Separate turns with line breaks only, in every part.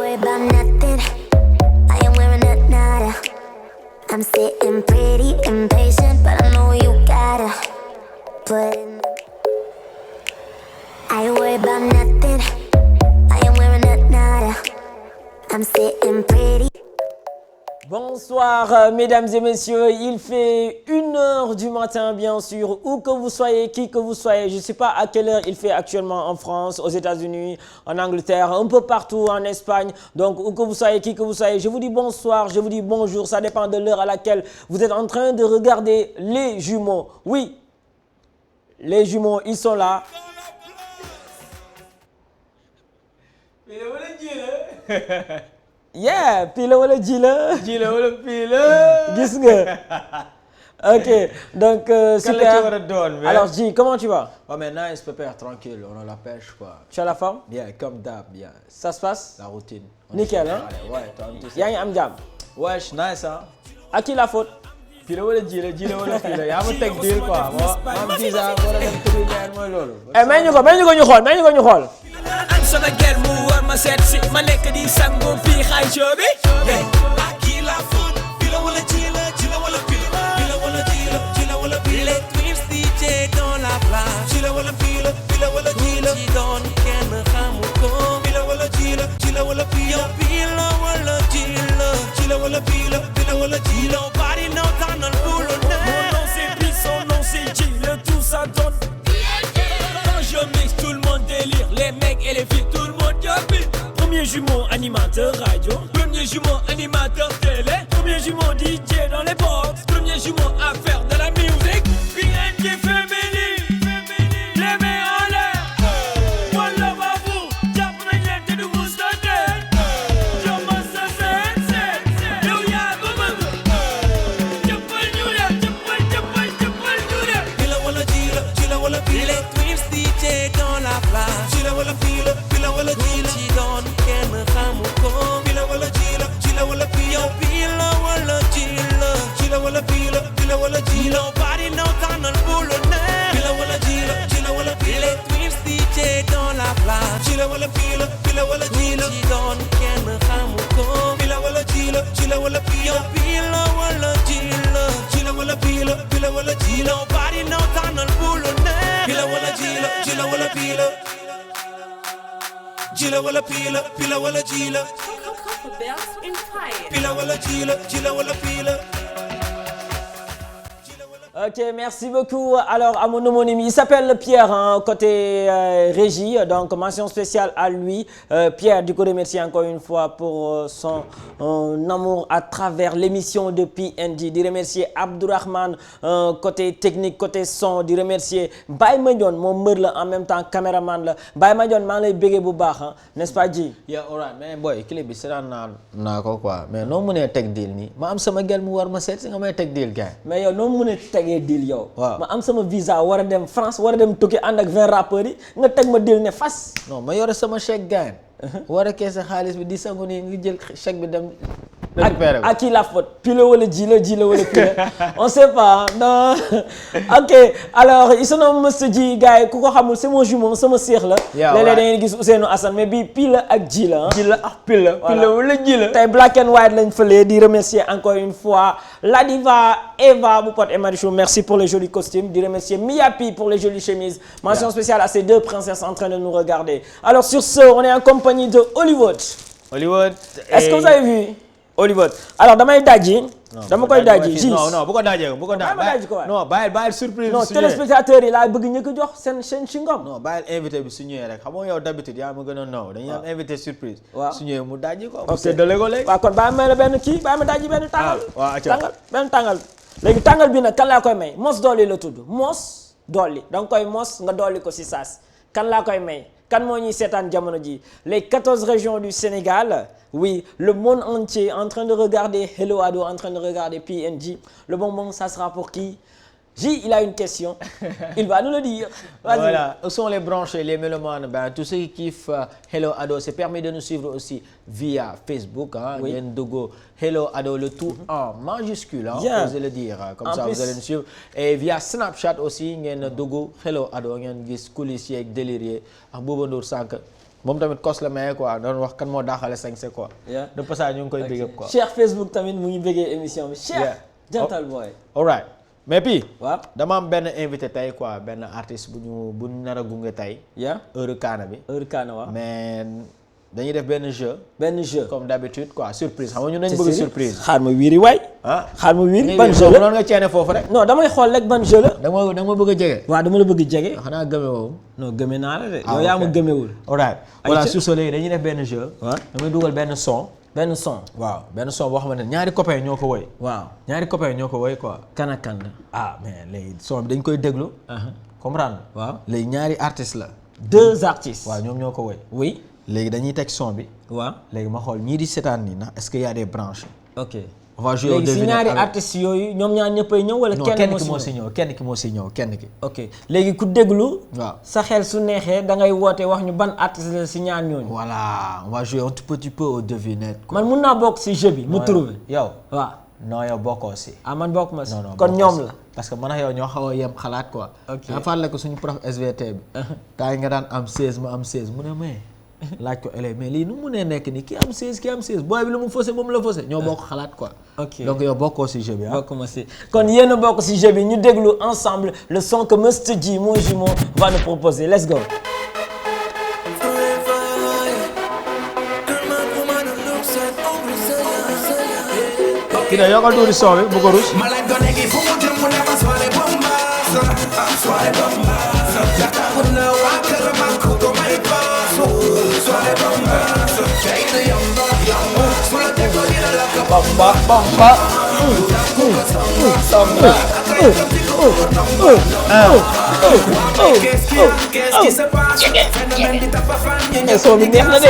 worry about nothing. I am wearing a nada. I'm sitting pretty impatient, but I know you gotta put in. I worry about nothing. I am wearing a nada. I'm sitting pretty.
Bonsoir mesdames et messieurs, il fait 1h du matin bien sûr, où que vous soyez, qui que vous soyez, je ne sais pas à quelle heure il fait actuellement en France, aux États-Unis, en Angleterre, un peu partout en Espagne, donc où que vous soyez, qui que vous soyez, je vous dis bonsoir, je vous dis bonjour, ça dépend de l'heure à laquelle vous êtes en train de regarder les jumeaux. Oui, les jumeaux, ils sont là. Yeah, pile wala ji la.
ji la wala pile.
Gis nga. Ok, donc super.
Kan la ci war a doon, mais.
Alors Ji, comment tu vas?
Ouais, mais nice, pépère, tranquille, on a la pêche quoi.
Tu as la forme?
Bien, comme d'hab, bien.
Ça se passe?
La routine.
Nickel, hein?
Allez, ouais, toi, tu sais.
Yaa ngi am jàmm.
Wesh, nice, hein?
À qui la faute?
Pile wala ji la wala pile. Yaa ma teg deal quoi. Ma am visa war a dem tribunal mooy loolu.
May ñu ko ñu xool.
am sama gel mu war ma seet si ma nekk di sangu fii xaay show bi kii la foot bi la wala ji la wala pile bi la wala ji la wala pile les twins DJ dans la place ji la wala pile bi la wala ji la ci doon kenn xamu ko bi la wala ji la wala pile yow bi la wala ji la wala pile bi la wala ji la nobody know dans le boulot mon nom c'est Bi son nom c'est Ji le tout ça donne. Je mixe, tout le monde délire, les mecs et les filles, tout le monde yopie. Premier jumeau animateur radio, premier jumeau animateur télé, premier jumeau DJ dans les box, premier jumeau à faire de la musique. PNJ féminine, les mains en l'air. One love à vous, jàpp nañ leen te du mus a dee. Je me sens seen, yow yaa ko bëgg. Jëppal ñu dem, jëppal ñu dem. Bi la wala ji la wala bii la. DJ dans la place ci la wala pile wala ji la ci doon kenn xamu ko bi la wala ji la wala pile yow bi la wala ji la ci la wala pile wala ji la nobody know dans le boulot ne bi la wala ji la wala pile les twins DJ dans la place ci la wala pile wala ji la ci doon kenn xamu ko bi la wala ji la wala pile yow bi la wala ji la ci la wala pile wala ji la nobody know dans le boulot ne bi la wala ji la wala pile ji la wala pile wala ji la pile wala ji la wala pile.
Ok, merci beaucoup. Alors, à mon homonyme, il s'appelle Pierre, hein, côté régie, donc mention spéciale à lui. Pierre, du coup, remercie encore une fois pour son amour à travers l'émission de PNJ. De remercier Abdourahmane, côté technique, côté son. De remercier Baye Mandione, mon meurtre en même temps caméraman. La. Baye Mandione, je suis bégué bu baax, n'est-ce pas, Ji?
Yeah, alright, mais boy, clip bi c'est naa ko quoi. Mais noo mënee teg deal nii. Ma am sama gel mu war ma seet si nga may teg deal gars.
Mais yow noo mënee tegee deal yow.
Waaw.
Ma am sama visa war a dem France war a dem tukki ànd ak 20 rappeurs yi nga teg ma deal ne fas.
Non, ma yore sama chèque gars. War a keese xaalis bi di sangu nii nga jël chèque bi dem.
À qui la faute? Pile wala ji la wala pile? On sait pas, non. Ok, alors il se nomme Monsieur Ji, gars yi ku ko xamul c'est mon jumeau sama seex la. léeg-léeg da ngeen gis Ousseynou Assane mais bii pile ak ji la.
Ji la ak pile wala ji la.
tey black and white lañ fële di remercier encore une fois la diva Eva bu Pod et Marichou, merci pour les jolis costumes. Di remercier Miyapi pour les jolies chemises. Mention spéciale à ces deux princesses en train de nous regarder. Alors sur ce, on est en compagnie de Hollywood. Est-ce que vous avez vu? Hollywood. Alors damay daji. dama koy daji ji.
non bu ko daajee bu ko
daji ko waay.
non bàyyil surprise.
non téléspectateurs yi laa bëgg ñu ko jox seen chingom.
non bàyyil invité bi su ñëwee rek xam nga yow d'habitude yaa ma gën a naw dañuy am invité surprise.
waaw
su ñëwee mu daji ko.
ok
c'est de légo léegi.
waaw kon bàyyi ma la benn kii bàyyi ma daji benn tàngal.
waaw
tàngal léegi tàngal bi nag kan laa koy may mos dolli la tudd mos dolli da nga koy mos nga dolli ko si saas kan laa koy may. Kan moo ñuy seetaan jamono ji les 14 régions du Sénégal oui le monde entier en train de regarder Hello Ado en train de regarder PNJ le bonbon ça sera pour qui? J, il a une question. Il va nous le dire. Vas-y.
Voilà, où sont les branchés, les mélomanes? Ben, tous ceux qui kiffent Hello Ado, c'est permis de nous suivre aussi via Facebook. Hein, oui. Hello Ado, le tout en majuscule, hein,
yeah.
Osez le dire. Comme
en
ça,
plus,
vous allez nous suivre. Et via Snapchat aussi, ngeen dugg Hello Ado, ngeen gis coulisses yeeg délirier ak Bouba Ndour sànq moom tamit kos la maye quoi doon wax kan moo daaxale 5C quoi. de passage ñu ngi koy big up quoi.
Cheikh Facebook tamit mu ngi bëggee émission bi. Cheikh Jantal Boy.
alright mais puis.
waaw
dama am benn invité tey quoi benn artiste bu ñu nar a gunge tey. heure kaana bi.
heure kaana waaw.
mais dañuy def benn jeu. comme d'habitude quoi surprise xam nga ñun dañu bëgg surprise.
xaar ma wiiri waay. xaar ma wiiri ban jeu la
noonu nga ceene foofu rek.
non damay xool rek ban jeu la.
da nga ma bëgg a jege.
waaw dama la bëgg jege.
xanaa gëme woowu.
non gëme naa la de. yow yaa ma gëmewul.
alright voilà sur ce léegi dañuy def benn jeu. damay dugal benn son. waaw benn son boo xamante ne ñaari copains ñoo ko woy. ñaari copains ñoo ko woy quoi.
kan ak kan la.
mais léegi son bi dañ koy déglu. comprendre.
waaw
léegi ñaari artistes la.
2 artistes.
waaw ñoom ñoo ko woy.
oui.
léegi dañuy teg son bi.
waaw
léegi ma xool ñii di seetaan nii ndax est-ce qu'il y a des branches.
ok
on va jouer au
léegi si ñaari artistes yooyu ñoom ñaar ñëppay ñëw wala. kenn moo si ñëw
kenn ki.
ok léegi ku déglu.
waaw
sa xel su neexee da ngay woote wax ñu ban artiste la si ñaar ñooñu.
voilà on va jouer un tout petit peu aux devinettes.
man mun naa bokk si jeu bi. mu trouvé
yow.
waaw
non yow bokkoo si.
man bokk ma si.
non
kon ñoom la.
parce que man ak yow ñoo xaw a yem xalaat quoi.
ok
nga fàttali ko suñu prof SVT bi. temps yi nga daan am 16 ma am 16 mu ne mais. laaj ko élève mais lii nu mu nee nekk nii ki am 16 booy bi lu mu faussé moom la faussé ñoo bokk xalaat quoi.
ok
donc yow bokkoo si jeu bi
bokk ma si kon yéen a bokk si jeu bi ñu déglu ensemble le son que Mr G mon jumeau va nous proposer let's go.
kii da yokkal tuuti son bi bu ko rus.
soo bi neex na de.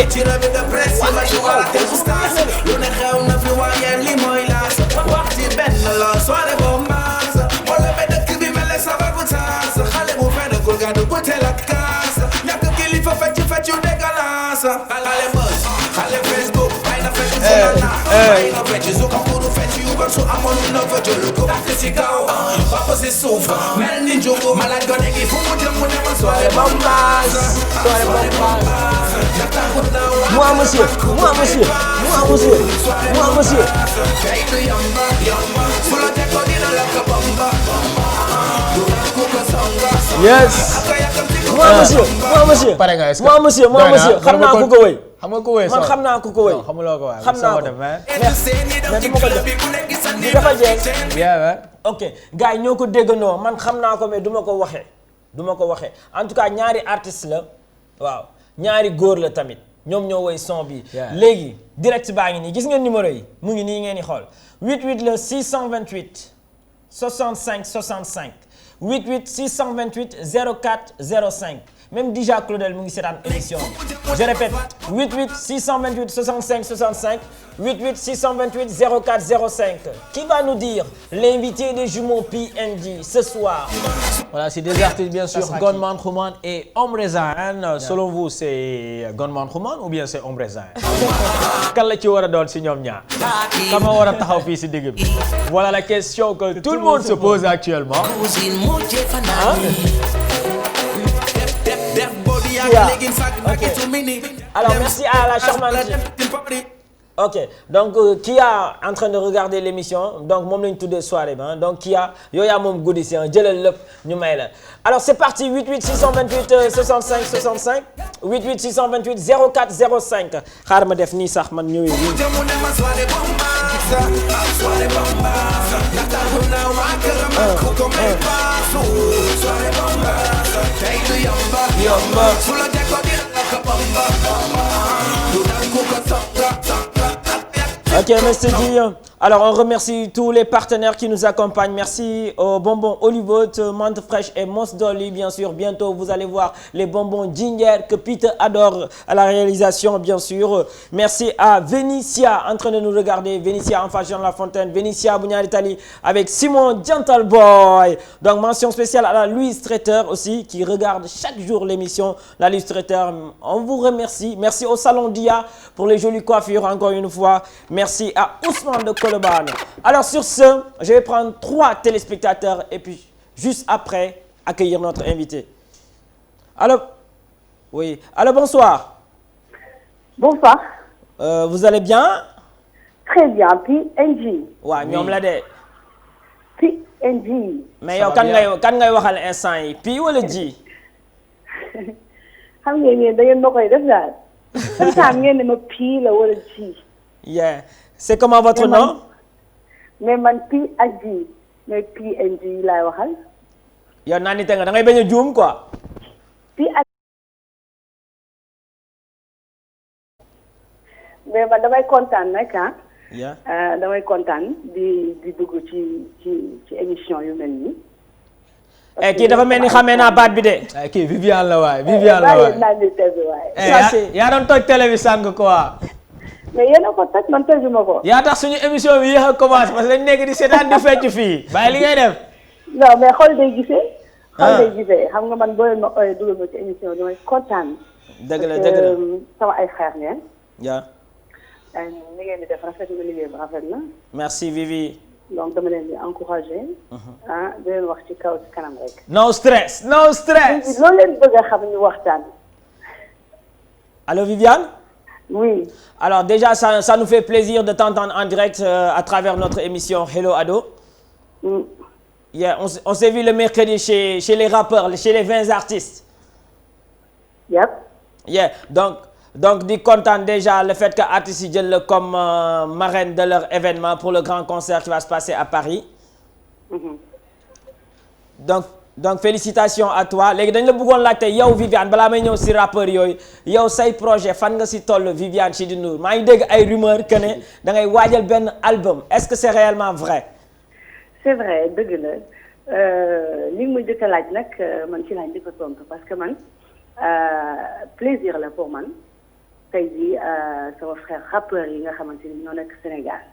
Moi monsieur.
yes.
moi monsieur.
pare nga est-ce que
moi monsieur xam naa ku ko wéy.
xam nga ku wéy
man xam naa ku ko wéy.
xamuloo ko waaye
xam naa ko mais du ma ko def li dafa jeex. ok gars yi ñoo ko déggandoo man xam naa ko mais du ma ko waxee en tout cas ñaari artiste la waaw ñaari góor la tamit ñoom ñoo woy son bi. léegi direct baa ngi nii gis ngeen numéro yi mu ngi nii ngeen di xool 88 la 628 65 65 88 628 04 05 même déjà Claudel mu ngi seetaan émission bi je répète 88 628 65 65 88 628 04 05 qui va nous dire l'invité des jumeaux PND ce soir.
Voilà, c'est des artistes bien sûr, Gunman Xuman et Omre Zayn. Selon vous, c'est Gunman Xuman ou bien c'est Omre Zayn? Kan la ci war a doon si ñoom ñaar? Kan ma war a taxaw fii si digg bi? Voilà la question que tout le monde se pose actuellement.
Alors merci à la charmante. Ok donc Kia en train de regarder l'émission donc moom lañu tuddee soirée bi donc Kia yow yaa moom guddi si jëlal lépp ñu may la alors c'est parti 88 628 65 65 88 628 04 05 xaar ma def nii sax man ñëwee nii. Ok, Mr. G. Alors, on remercie tous les partenaires qui nous accompagnent. Merci aux bonbons Hollywood, Menthe fraîche et Mousse Dolly, bien sûr. Bientôt, vous allez voir les bonbons Ginger que Peter adore à la réalisation, bien sûr. Merci à Vénitia, en train de nous regarder. Vénitia en face Jean Lafontaine. Vénitia Bouniari Tali avec Simon Gentle Boy. Donc, mention spéciale à la Louise Traiteur aussi, qui regarde chaque jour l'émission. La Louise Traiteur, on vous remercie. Merci au Salon Dia pour les jolies coiffures, encore une fois. Merci à Ousmane de Colobane. Alors sur ce, je vais prendre 3 téléspectateurs et puis juste après accueillir notre invité. Alors, oui. Alors bonsoir.
Bonsoir.
Vous allez bien?
Très bien. PNG.
waaw ñoom la de.
PNG.
mais yow kan ngay waxal instant yi P wala G?
xam ngeen ne da ngeen ma koy def daal. instant ngeen ne ma P la wala G.
yeah c'est comment votre nom?
mais man P ak G mais PNG laay waxal.
yow naa ni te nga da ngay bañ a juum quoi.
P ak. mais man damay kontaan nag damay kontaan di dugg ci émission yu mel nii.
kii dafa mel ni xamee naa baat bi de.
kii Viviane la waay Viviane la waay. yaa doon toj télé bi sànq quoi.
mais yéen a ko toj man tojuma ko.
yaa tax suñu émission bi yéex a commencé parce que dañ nekk di seetaan di fecc fii bàyyi li ngay def.
non mais xool day gisee. xool day gisee xam nga man boo leen ma ooyee dugal ma ci émission bi damay kontaan.
dëgg la dëgg la
sama ay frères ngeen.
ja
li ngeen di def rafet na liggéey bi rafet na.
merci Vivi.
donc dama leen di encouragé. di leen wax ci kaw ci kanam rek.
no stress no stress.
loolu leen bëgg a xam ñu waxtaan.
Allô Viviane?
Oui.
Alors déjà ça nous fait plaisir de t'entendre en direct à travers notre émission Hello Ado. Yeah, on s'est vu le mercredi chez les rappeurs, chez les 20 artistes.
Yep.
Yeah, donc di kontaan déjà le fait que artistes yi jël la comme marraine de leur événement pour le grand concert qui va se passer à Paris. Donc félicitations à toi léegi dañ la bëggoon laajte yow Viviane balaa may ñëw si rappeurs yooyu yow say projet fan nga si toll Viviane Chidid Ndour maa ngi dégg ay rumeurs que ne da ngay waajal benn album est-ce que c'est réellement vrai?
c'est vrai dëgg la li nga ma jëkk a laaj nag man ci laa njëkk a tontu parce que man plaisir la pour man tey jii sama frère rappeurs yi nga xamante ni ñoo nekk Sénégal.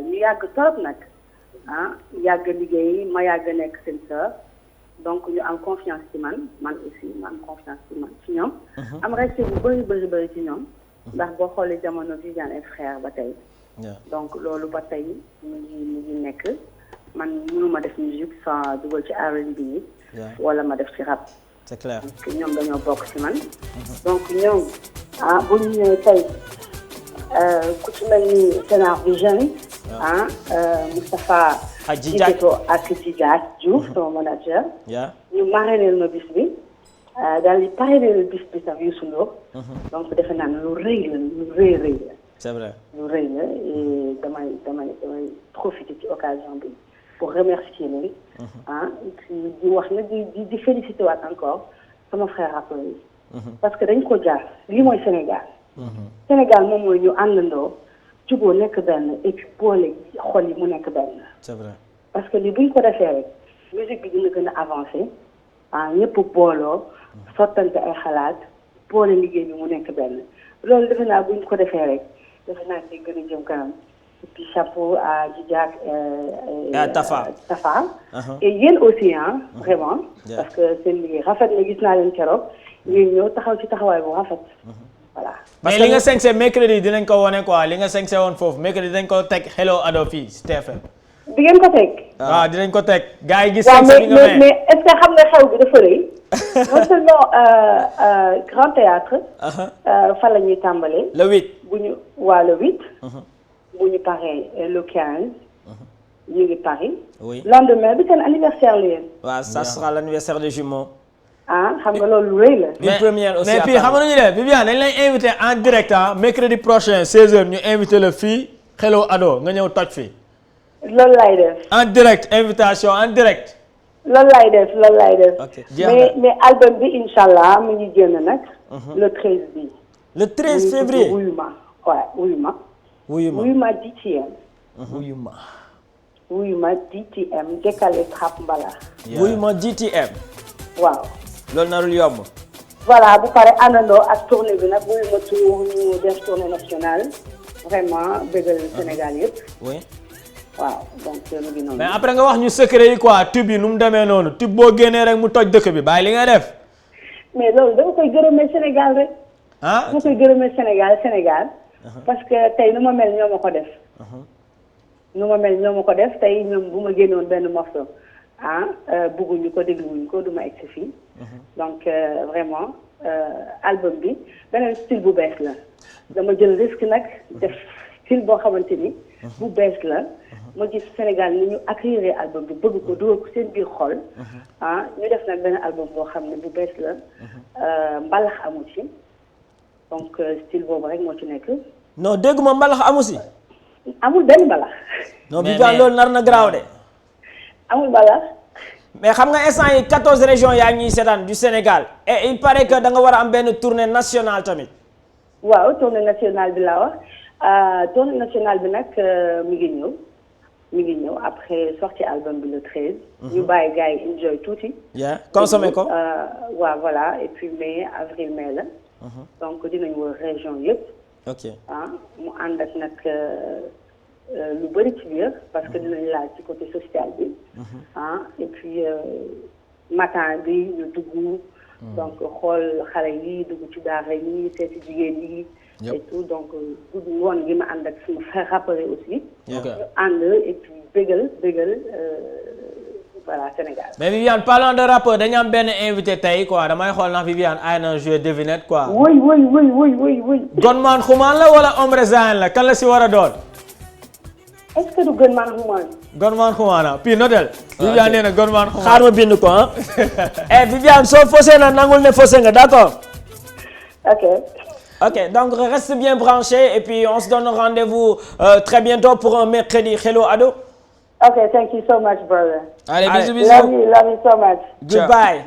ñu yàgg torop nag. yàgg liggéey ma yàgg nekk seen sœur donc ñu am confiance ci man aussi ma am confiance ci ñoom. am respect bu bëri ci ñoom. ndax boo xoolee jamono Viviane et frère ba tey. donc loolu ba tey mu ngi nekk man mënuma def musique sans dugal ci R&B yi. wala ma def ci rap.
c'est clair
parce que ñoom dañoo bokk ci man. donc ñoom bu ñu ñëwee tey ku ci mel ni Sénar Vision. Moustapha Djideto ak Djidiack Diouf sama manager. ñu marraineel ma bis bi daal di parraineel bis bi sax Youssou Ndour. donc defe naa ne lu rëy la.
c'est vrai
lu rëy la et damay profiter ci occasion bi pour remercier leen. di wax na di féliciter waat encore sama frère rappeur yi. parce que dañ ko jaar lii mooy Sénégal. Sénégal moom mooy ñu àndandoo. juboo nekk benn et puis boole xol yi mu nekk benn.
c'est vrai
parce que li buñ ko defee rek musique bi dina gën a avancé ñëpp booloo sottante ay xalaat boole liggéey bi mu nekk benn loolu defe naa buñ ko defee rek defe naa day gën a jëm kanam et puis chapeau à Djidiack et
Tafa.
et yéen aussi vraiment. parce que seen liggéey rafet na gis naa leen keroog ngeen ñëw taxaw ci taxawaay bu rafet. voilà
mais li nga sañse mercredi dinañ ko wane quoi li nga sañse woon foofu mercredi dinañ ko teg Hello Ado fii si TFM.
di ngeen ko teg.
waaw dinañ ko teg. gars yi gis sañse bi nga
mais est-ce que xam nga xew bi dafa rëy. non seulement Grand Théâtre. fa la ñuy tàmbalee.
le 8.
le 8. bu ñu paree le 15. ñu ngi Paris.
oui
lendemain bi seen anniversaire la yéen.
waaw ça sera l'anniversaire de jumeaux.
xam nga loolu lu rëy la.
une première aussi
mais puis xam nga nu ñuy def Viviane dañ lay invité en direct mercredi prochain 16h ñu invité la fii Hello Ado nga ñëw toj fii.
loolu laay def.
en direct invitation en direct.
loolu laay def.
ok
mais album bi incha allah mu ngi génn nag. le 13 bi.
le 13 février
Wuyuma DTM. Wuyuma DTM décalé trap mbala.
Wuyuma DTM.
waaw.
loolu narul yomb.
voilà bu pare àndandoo ak tournée bi nag Wuyuma tour ñu def tournée nationale vraiment bëggal Sénégal yëpp.
oui.
waaw donc mu ngi noonu.
mais après nga wax ñu secret yi quoi tube yi nu mu demee noonu tube boo génnee rek mu toj dëkk bi bàyyi li nga def.
mais loolu dama koy gërëmee Sénégal rek. dama koy gërëmee Sénégal. parce que tey nu ma mel ñoo ma ko def. tey ñoom bu ma génnoon benn morceau bëgguñu ko dégluwuñu ko du ma egg si fii. donc vraiment album bi beneen style bu bees la dama jël risque nag def style boo xamante ni bu bees la ma gis Sénégal ni ñu accueillir album bi bëgg ko dugal ko seen biir xol ñu def nag benn album boo xam ne bu bees la mbalax amu ci donc style boobu rek moo ci nekk.
non dégguma mbalax amu si.
amul benn mbalax.
non Viviane loolu nar na garaaw de.
amul mbalax.
mais xam nga instant yi 14 régions yaa ñuy seetaan du Sénégal et il paraît que da nga war a am benn tournée nationale tamit.
waaw tournée nationale bi laa wax tournée nationale bi nag mi ngi ñëw après sortie album bi le 13. ñu bàyyi gars yi enjoy tuuti.
yeah consommé ko.
waaw voilà et puis mai avril mai la. donc dinañ wër région yëpp.
ok
mu ànd ak nag lu bëri ci biir parce que dinañ laaj ci côté social bi. et puis matin bi ñu dugg. donc xool xale yi dugg ci daara yi seeti jigéen yi. et tout donc guddi ngoon gi ma ànd ak suñu frère rappeur aussi. ñu ànd et puis bégal voilà Sénégal.
mais Viviane parlant de rappeur dañu am benn invité tey quoi damay xool na Viviane ay na jouer devinette quoi.
oui.
Gunman Xuman la wala Omre Zayn la kan la si war a doon.
est-ce que du Gunman Xuman.
Gunman Xuman ah puis notel. Viviane nee na Gunman Xuman.
xaar ma bind ko Viviane soo faussé na nangul ne faussé nga d'accord. Ok, donc reste bien branché et puis on se donne rendez-vous très bientôt pour un mercredi Hello Ado.
Ok, thank you so much, brother.
Allez, bisous.
Love you so much.
Goodbye.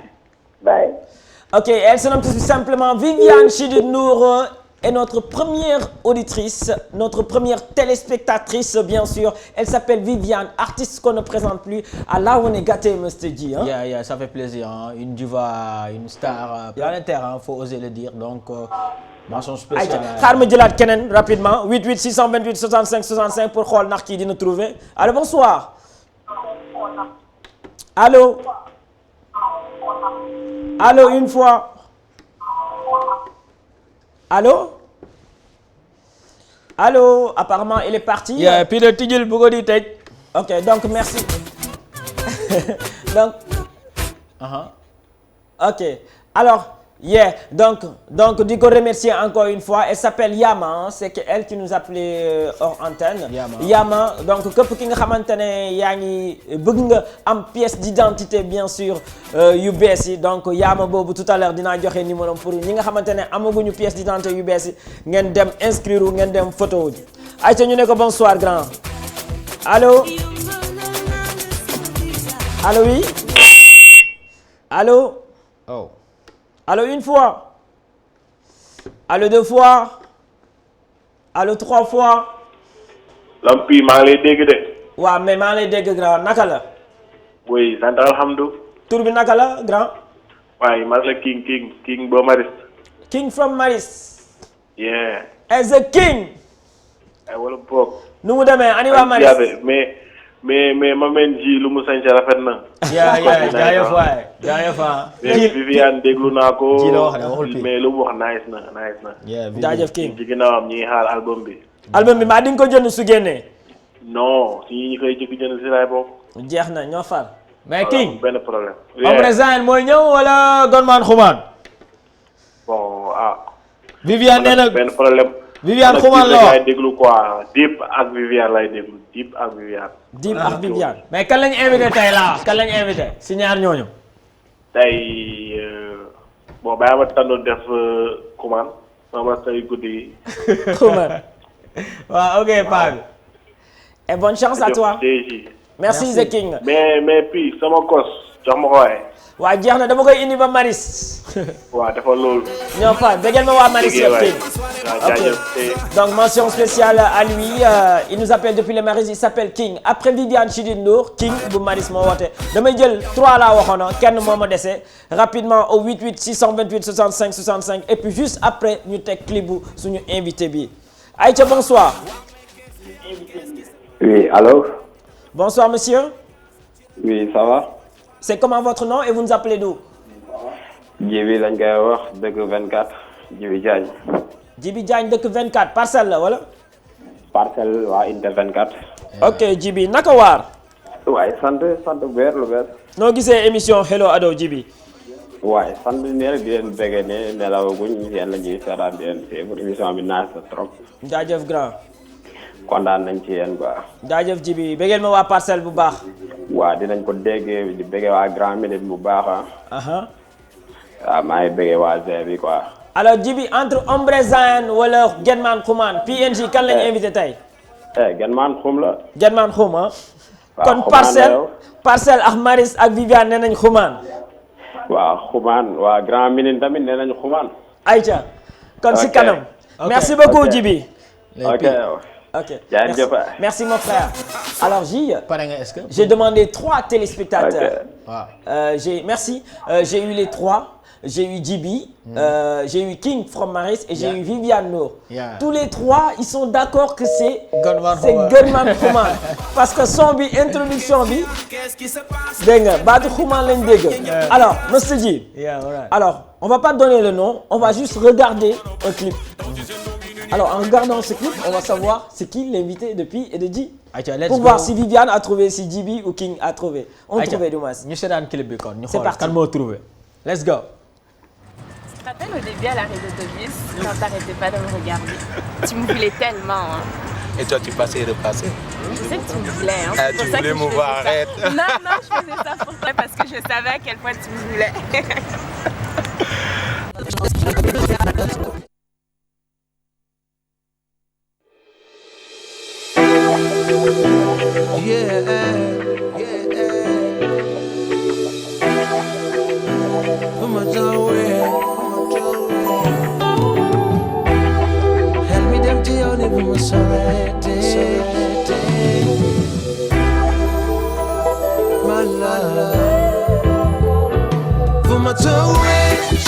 Bye.
Ok, elle se nomme tout simplement Viviane Chidid Ndour est notre première auditrice, notre première téléspectatrice bien sûr. Elle s'appelle Viviane, artiste qu'on ne présente plus. Ah là on est gâté, Mr. G. Hein?
Yeah, ça fait plaisir. Hein? Une diva, une star planétaire, hein? Faut oser le dire. Donc, mention spéciale.
xaar ma jëlaat keneen rapidement 88 628 65 65 pour xool ndax kii dina trouver. Allô, bonsoir. Allô. Allô, une fois. Allô. Allô, apparemment il est parti.
Yeah, puis le tijjel bu ko di tëj.
Ok, donc merci. donc. Ok, alors. Yeah, donc di ko remercier encore une fois. Elle s'appelle Yama, c'est elle qui nous appelait hors antenne. Yama donc képp ki nga xamante ne yaa ngi bëgg nga am pièce d'identité bien sûr yu bees yi donc Yama boobu tout à l'heure dinaa joxe numéro pour ñi nga xamante ne amaguñu pièce d'identité yu bees yi ngeen dem inscrire ngeen dem photo ji. ayca ñu ne ko bonsoir grand. Allô. Allô oui. Allô.
Oh.
Allô une fois. Allô deux fois. Allô trois fois.
Lampi maa ngi lay dégg de.
waaw mais maa ngi lay dégg grand naka la.
oui sant alhamdulilah.
tur bi naka la grand.
waaye man la King bo Maris.
King from Maris.
yeah.
as a king.
ay wala boog.
nu mu demee ani waa Maris.
mais ma meen ji lu mu sañ sa rafet na.
jaajëf waay jaajëf ah.
mais Viviane déglu naa ko.
ji la wax de waxul kii
mais lu mu wax nice na.
jaajëf King.
ci ginnaawam ñi ngi xaar album bi.
album bi maa di nga ko jënd su génnee.
non si ñi koy jëkk jënd si laay bokk.
jeex na ñoo far.
mais King
benn problème.
Omre Zayn mooy ñëw wala Gunman Xuman.
bon
Viviane nee na
benn problème.
Viviane Xuman la
lay déglu quoi Dip ak Viviane lay déglu Dip ak Viviane.
Dip ak Viviane.
mais kan lañ invité tey laa kan lañ invité si ñaar ñooñu.
tey bon bàyyi ma tàndoon def Xuman sama say guddi.
Xuman.
waaw ok Paa bi.
et bonne chance à toi. merci The King.
mais puis sama kos jox ma ko waaye.
waa jeex na dama koy indi ba Maris.
waaw dafa loolu.
ñoo fa dégg ma waa Maris yëpp King. Donc mention spéciale à lui il nous appelle depuis le Maris il s'appelle King après Viviane Chidid Ndour King bu Maris moo woote damay jël 3 laa waxoon kenn moo ma dese rapidement au 88 628 65 65 et puis juste après ñu teg clip bu suñu invité bi Aïcha bonsoir.
Oui, allô?
Bonsoir monsieur.
Oui, ça va?
C'est comment votre nom et vous nous appelez d'où?
Djibi lañ koy wax dëkk 24 Djibi Diagne.
Djibi Diagne dëkk 24 parcelle la wala?
Parcelle waa Inter 24.
ok Djibi naka waar.
waaye sant bu wér lu wér.
noo gisee émission Hello Ado Djibi.
waaye sant nii rek di leen bëggee ne nelawaguñ yéen la ñuy seetaan di leen suivre émission bi naaj sa trop.
jaajëf grand.
kontaan nañ ci yéen quoi.
jaajëf Djibi bëggeel ma waa parcelle bu baax.
waaw dinañ ko déggee di bëggee waa Grand Médine bu baax ah. waaw maa ngi bëggee waa Zé bi quoi.
alors Djibi entre Ombre Zayan wala Genman Xuman PNG kan lañu invité tey.
Genman Xum la.
Genman Xum ah. kon
Xuman
parcelle ak Maris ak Viviane nee nañ Xuman.
waaw Xuman waa Grand Médine tamit nee nañ Xuman.
Aïcha kon si kanam. merci beaucoup Djibi. Ok. Merci mon frère. Alors j'ai demandé 3 téléspectateurs. J'ai eu les 3. J'ai eu Djibi, j'ai eu King from Maris et j'ai eu Viviane Nour. Tous les 3, ils sont d'accord que c'est Gunman Xuman. Parce que son bi introduction bi dégg nga baatu Xuman lañ dégg. Alors Monsieur Dji. Alors on va pas donner le nom, on va juste regarder un clip. Alors en regardant ce clip, on va savoir c'est qui l'invité de Pi et de Dji. Pour voir si Viviane a trouvé, si Djibi ou King a trouvé. On trouvait du moins. C'est parti.
Kan moo trouvé. Let's go.
Tu te rappelles au début à l'arrêt d'autobus, quand t'arrêtais pas de me regarder, tu me voulais tellement. Hein.
Et toi, tu passais et repassais.
Je sais que tu me voulais. Hein.
Ah, tu voulais me voir, arrête.
Non, je faisais ça pour toi parce que je savais à quel point tu me voulais.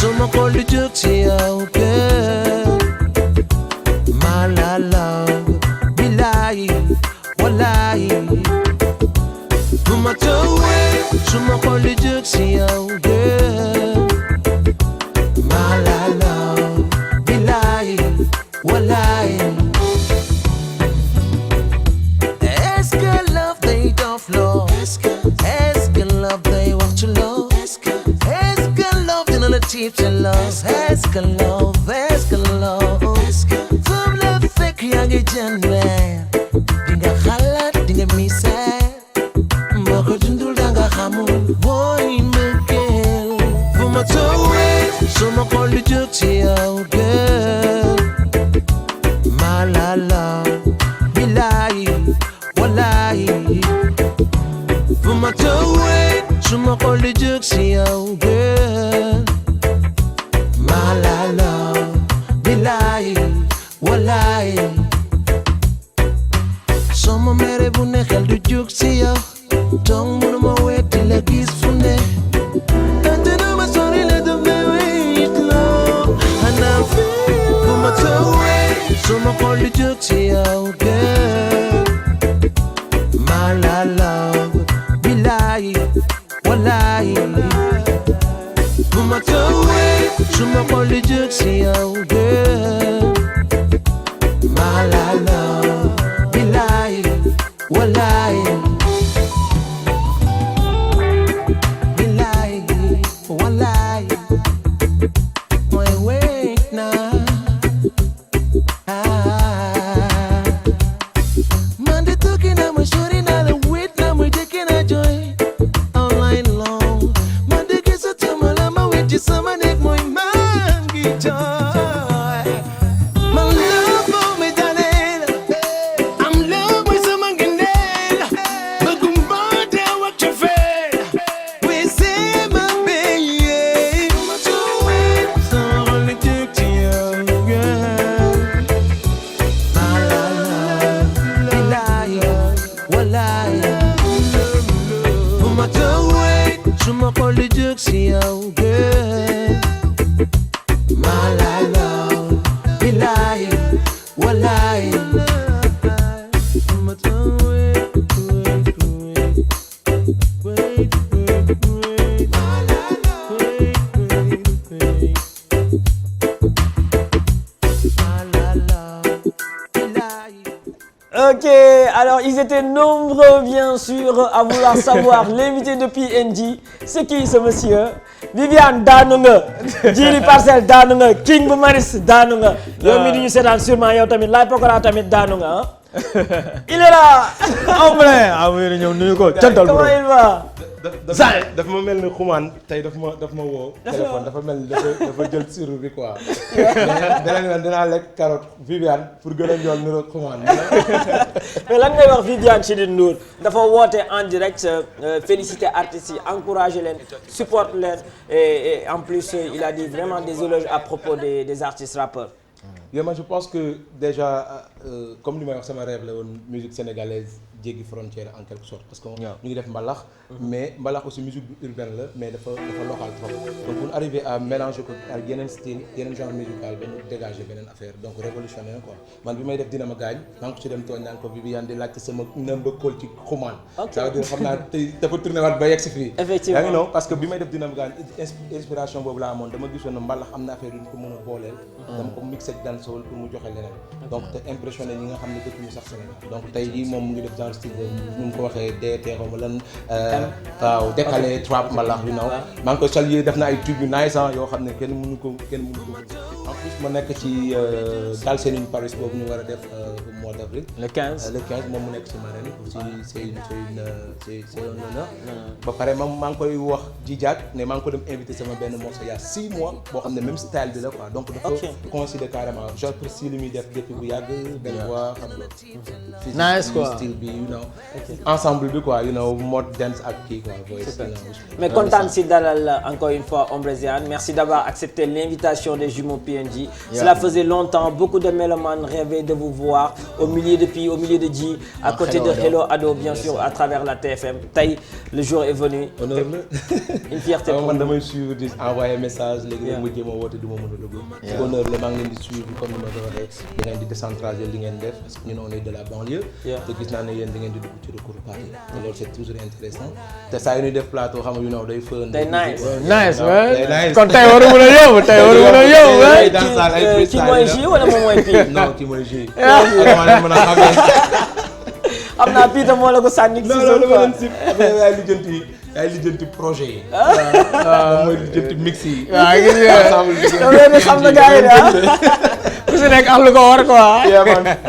Someone call the dirty out girl. My love, be lying, wallahi. No matter where, someone call the dirty out girl. My love, be lying, wallahi. Ask girl love they don't flow. Ask girl love they want to love. Teach and love, ask a love, ask a love. Some love fake young gentleman. Dinga khalat, dinga misal. Mbako jundul danga khamu, boy Miguel. For my toe, so my call the dirty out girl. My la la, be lying, wallahi. For my toe, so my call the dirty out girl. Sama mere bu ne xel du jóg si yow donc mënuma wetti la gis fu ne ante na ma sori la daf may wait loo xanaa fii bu ma tawee sama xol du jóg si yow girl ma la love billahi wallahi bu ma tawee sama xol du jóg si yow girl ma la love wallahi billahi wallahi my wait now man de talking I'm a shooting at the wait now we taking a joy online long man de kiss to my lama with you some neck my man get joy my love for me darling. See you girl, my love, be lying, wallahi.
Ok, alors ils étaient nombreux bien sûr à vouloir savoir l'invité de PNJ. C'est qui ce monsieur? Viviane daanu nga, Djily Parcelle daanu nga, King bu Maris daanu nga. Yow mi di ñu seetaan sûrement yow tamit Laye Pokola tamit daanu nga ah. Il est là.
am na ñëw nuyu ko cantal bro.
Comment il va?
dafa ma mel ni xumaan tey daf ma woo téléphone dafa mel ni dafa jël sirru bi quoi. beneen yoon dinaa lekk carotte Viviane pour gën a njool niroog xumaan.
Mais lan ngay wax Viviane Chidid Ndour dafa woote en direct féliciter artistes yi encourager leen supporter leen et en plus il a dit vraiment des éloges à propos des artistes rappeurs.
Yo, moi je pense que déjà comme li may wax sama rêve la woon musique sénégalaise jéggi frontière en quelque sorte parce que ñu ngi def mbalax mais mbalax aussi musique urbaine la mais dafa local trop donc bu ñu arrivé à mélanger ko ak yeneen style yeneen genre musical ba ñu dégager beneen affaire donc révolutionnaire quoi man bi may def dina ma gaañ maa ngi ko ci dem tooñ naan ko Viviane di laajte sama number call ci xumaan ça veut dire xam naa tey dafa tourné waat ba yegg si fii
effectivement
yaa ngi non parce que bi may def dina ma gaañ inspiration boobu laa amoon dama gisoon na mbalax am na affaire yu ñu ko mën a booleel dama ko mixé ak dancehall pour mu joxe leneen donc te impressionné ñi nga xam ne dëkk ñu sax Sénégal donc tey jii moom mu ngi def genre style nu mu ko waxee DT xaw ma lan waaw décalé trap mbalax yu naw maa ngi koy saluer def na ay tube yu nice yoo xam ne kenn mënu ko en plus ma nekk ci Galsen Paris boobu ñu war a def au mois d'avril
le 15
moom mu nekk ci marraine aussi c'est un honneur ba pare maa ngi koy wax Djidiack ne maa ngi ko dem invité sama benn morceau il y a 6 mois boo xam ne même style bi la quoi donc dafa coïncider carrément j'apprécie li muy def depuis bu yàgg benn voix xam nga
nice quoi
style bi you know ensemble bi quoi you know mode dance ak kii quoi voice
mais content si dalal encore une fois Ombreziane merci d'avoir accepté l'invitation des jumeaux PNJ cela faisait longtemps beaucoup de mélomanes rêvaient de vous voir au milieu de Dji à côté de Hello Ado bien sûr à travers la TFM tey le jour est venu
honneur
une fierté
man damay suivre di envoyer message léegi nag mu jéem a woote du ma mën a dugg honneur la maa ngi leen di suivre comme ni ma ko waxee di ngeen di décentraliser li ngeen def parce que ñun on est de la banlieue te gis naa ne yéen di ngeen di dugg ci recours party te loolu c'est toujours intéressant te saa yu ñuy def plateau xam nga you know day fën
day
nice kon tey waru mën a yóbbu
kii mooy J wala moom mooy Pi
non kii mooy J
xam naa Pi tam moo la ko sànni si zone quoi
yaay lijjanti projet yi. moom mooy lijjanti mix yi.
waaw gis nga
xam na gars yi
ku si nekk am lu ko war quoi.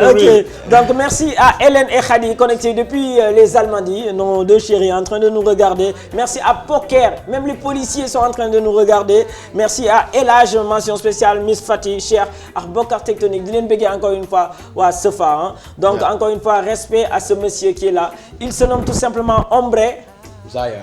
Ok, donc merci à Hélène et Khady connectés depuis les Almadies, nos deux chéris en train de nous regarder. Merci à Poker, même les policiers sont en train de nous regarder. Merci à Elage, mention spéciale Miss Fatih, cher ak Bokar Tectonique. Di leen bëgg encore une fois waa Sefa hein. Donc encore une fois respect à ce monsieur qui est là. Il se nomme tout simplement Ombre.
Zaya.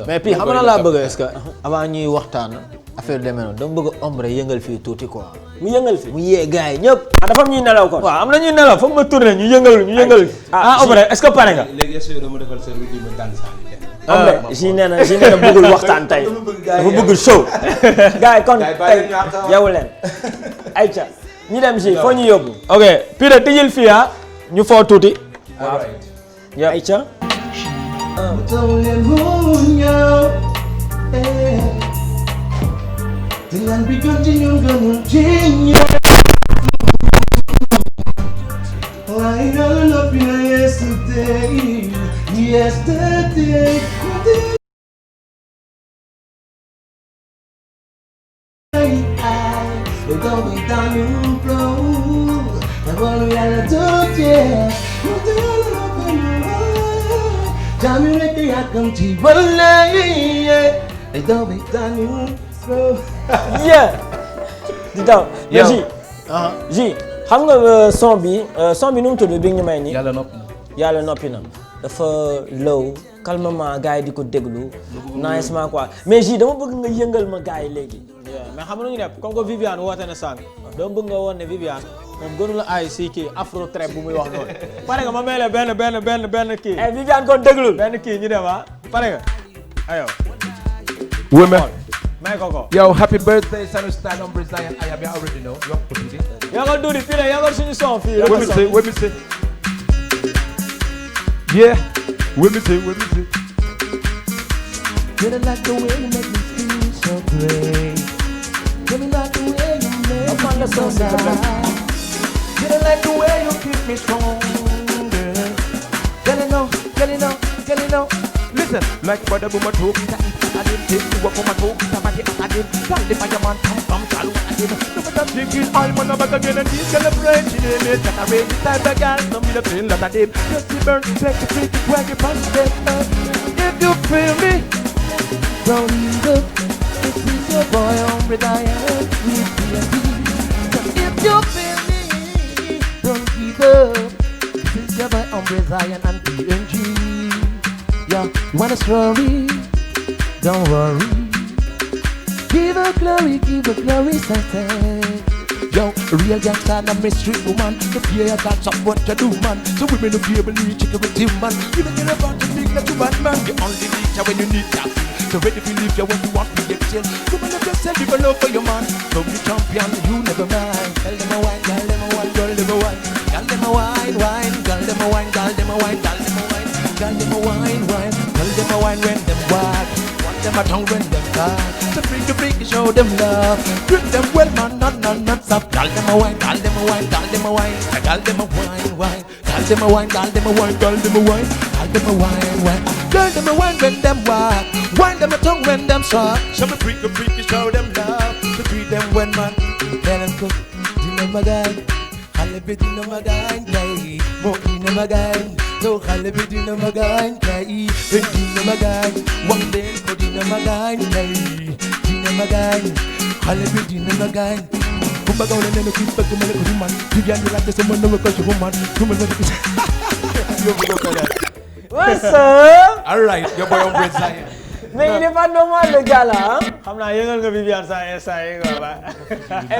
Mais puis xam nga laa bëgg est-ce que avant ñuy waxtaan affaire demee noonu dama bëgg Ombre yëngal fii tuuti quoi.
mu yëngal fi
mu yee gars yi ñëpp.
ah dafa am ñuy nelaw kon.
waaw am na ñuy nelaw foog ma tourné ñu yëngal. ah Ombre est-ce que pare nga.
léegi est-ce que dama defal seen wii ma daan saa
Ombre ji nee na bëggul waxtaan tey dafa bëgg show. gars yi kon tey yeewu leen. ayca ñu dem ji foo ñu yóbbu.
ok Pire tëjil fii ñu foo tuuti.
waaw ayca.
Dengan bikin ganun I don't know yesterday. We're going down in flow. I want to have a touch, yeah. Jamu leke akan tiwala, yeah. I don't be down in flow.
Yeah. Di daw. Ji xam nga son bi nu mu tudd bi ñu may nii. Yàlla noppi na. Dafa low calmement gars yi di ko déglu. Nicement quoi mais Ji dama bëgg nga yëngal ma gars yi léegi.
mais xam nga ñu def comme que Viviane woote na sànq dama bëgg nga woon ne Viviane moom gënu la ay si kii afro trap bu muy wax noonu. pare nga ma may la benn kii.
Viviane kon déglul.
benn kii ñu dem pare nga ayo.
women.
may ko.
Yo, happy birthday, Sanusi Ombreziane. I am already know.
Yagal Dudi, fii la yagal suñu son fii.
Let me say. Yeah, let me say.
Didn't like the way you make me feel so great. Didn't like the way you make me so nice. Didn't like the way you keep me strong.
Listen, like brother woman talk, I didn't take you up on my talk, somebody I didn't tell the fireman come, tell what I did. No matter thinking, I'm on the back again and this celebration, they made that I raise the type of girl, some in the feel that I did. Just the burn, take the freak, wag your pants, if you feel me, don't give up. This is your boy on with Diane, with TNT. So if you feel me, don't give up. This is your boy on with Zion and TNG. Yeah, you want a story? Don't worry. Give her glory, Satan. Yo, real gangster and a mystery woman. The fear you got some what to do, man. So women don't be able to reach it with him, man. You don't care about the thing that you want, man. You only need her when you need that. So ready to leave you when you want to get chilled. Come on, just sell you love for your man. So you champion, you never mind. Tell them a wine, girl, them a wine, girl, them a wine. Girl, them a wine, girl, them a wine, girl, them a wine, girl, them a wine. Girl, them a wine, tell them a wine when them walk. Want them a tongue when them talk. So freak, show them love. Treat them well, man, not stop. Girl, them a wine, girl, them a wine, girl, them a wine. Girl, them a wine, girl, them a wine, girl, them a wine, girl, them a wine. Girl, them a wine. Girl, them a wine when them walk. Wine them a tongue when them talk. So freak, show them love. To treat them well, man. Tell them cook, dinner magain. Halibut dinner magain, kay. Mo dinner magain. So halibut dinner magain, kay. Dinner magain. Wang din ko dinner magain, kay. Dinner magain. Halibut dinner magain. Kumbaga wala na nakita ko man ko man. Bigyan nila sa man na ko man. Kumbaga yo go kala.
What's up?
All right, your boy on Red Zion.
Mais il est pas normal le gars là.
xam naa yëngal nga Viviane saa yi quoi ba.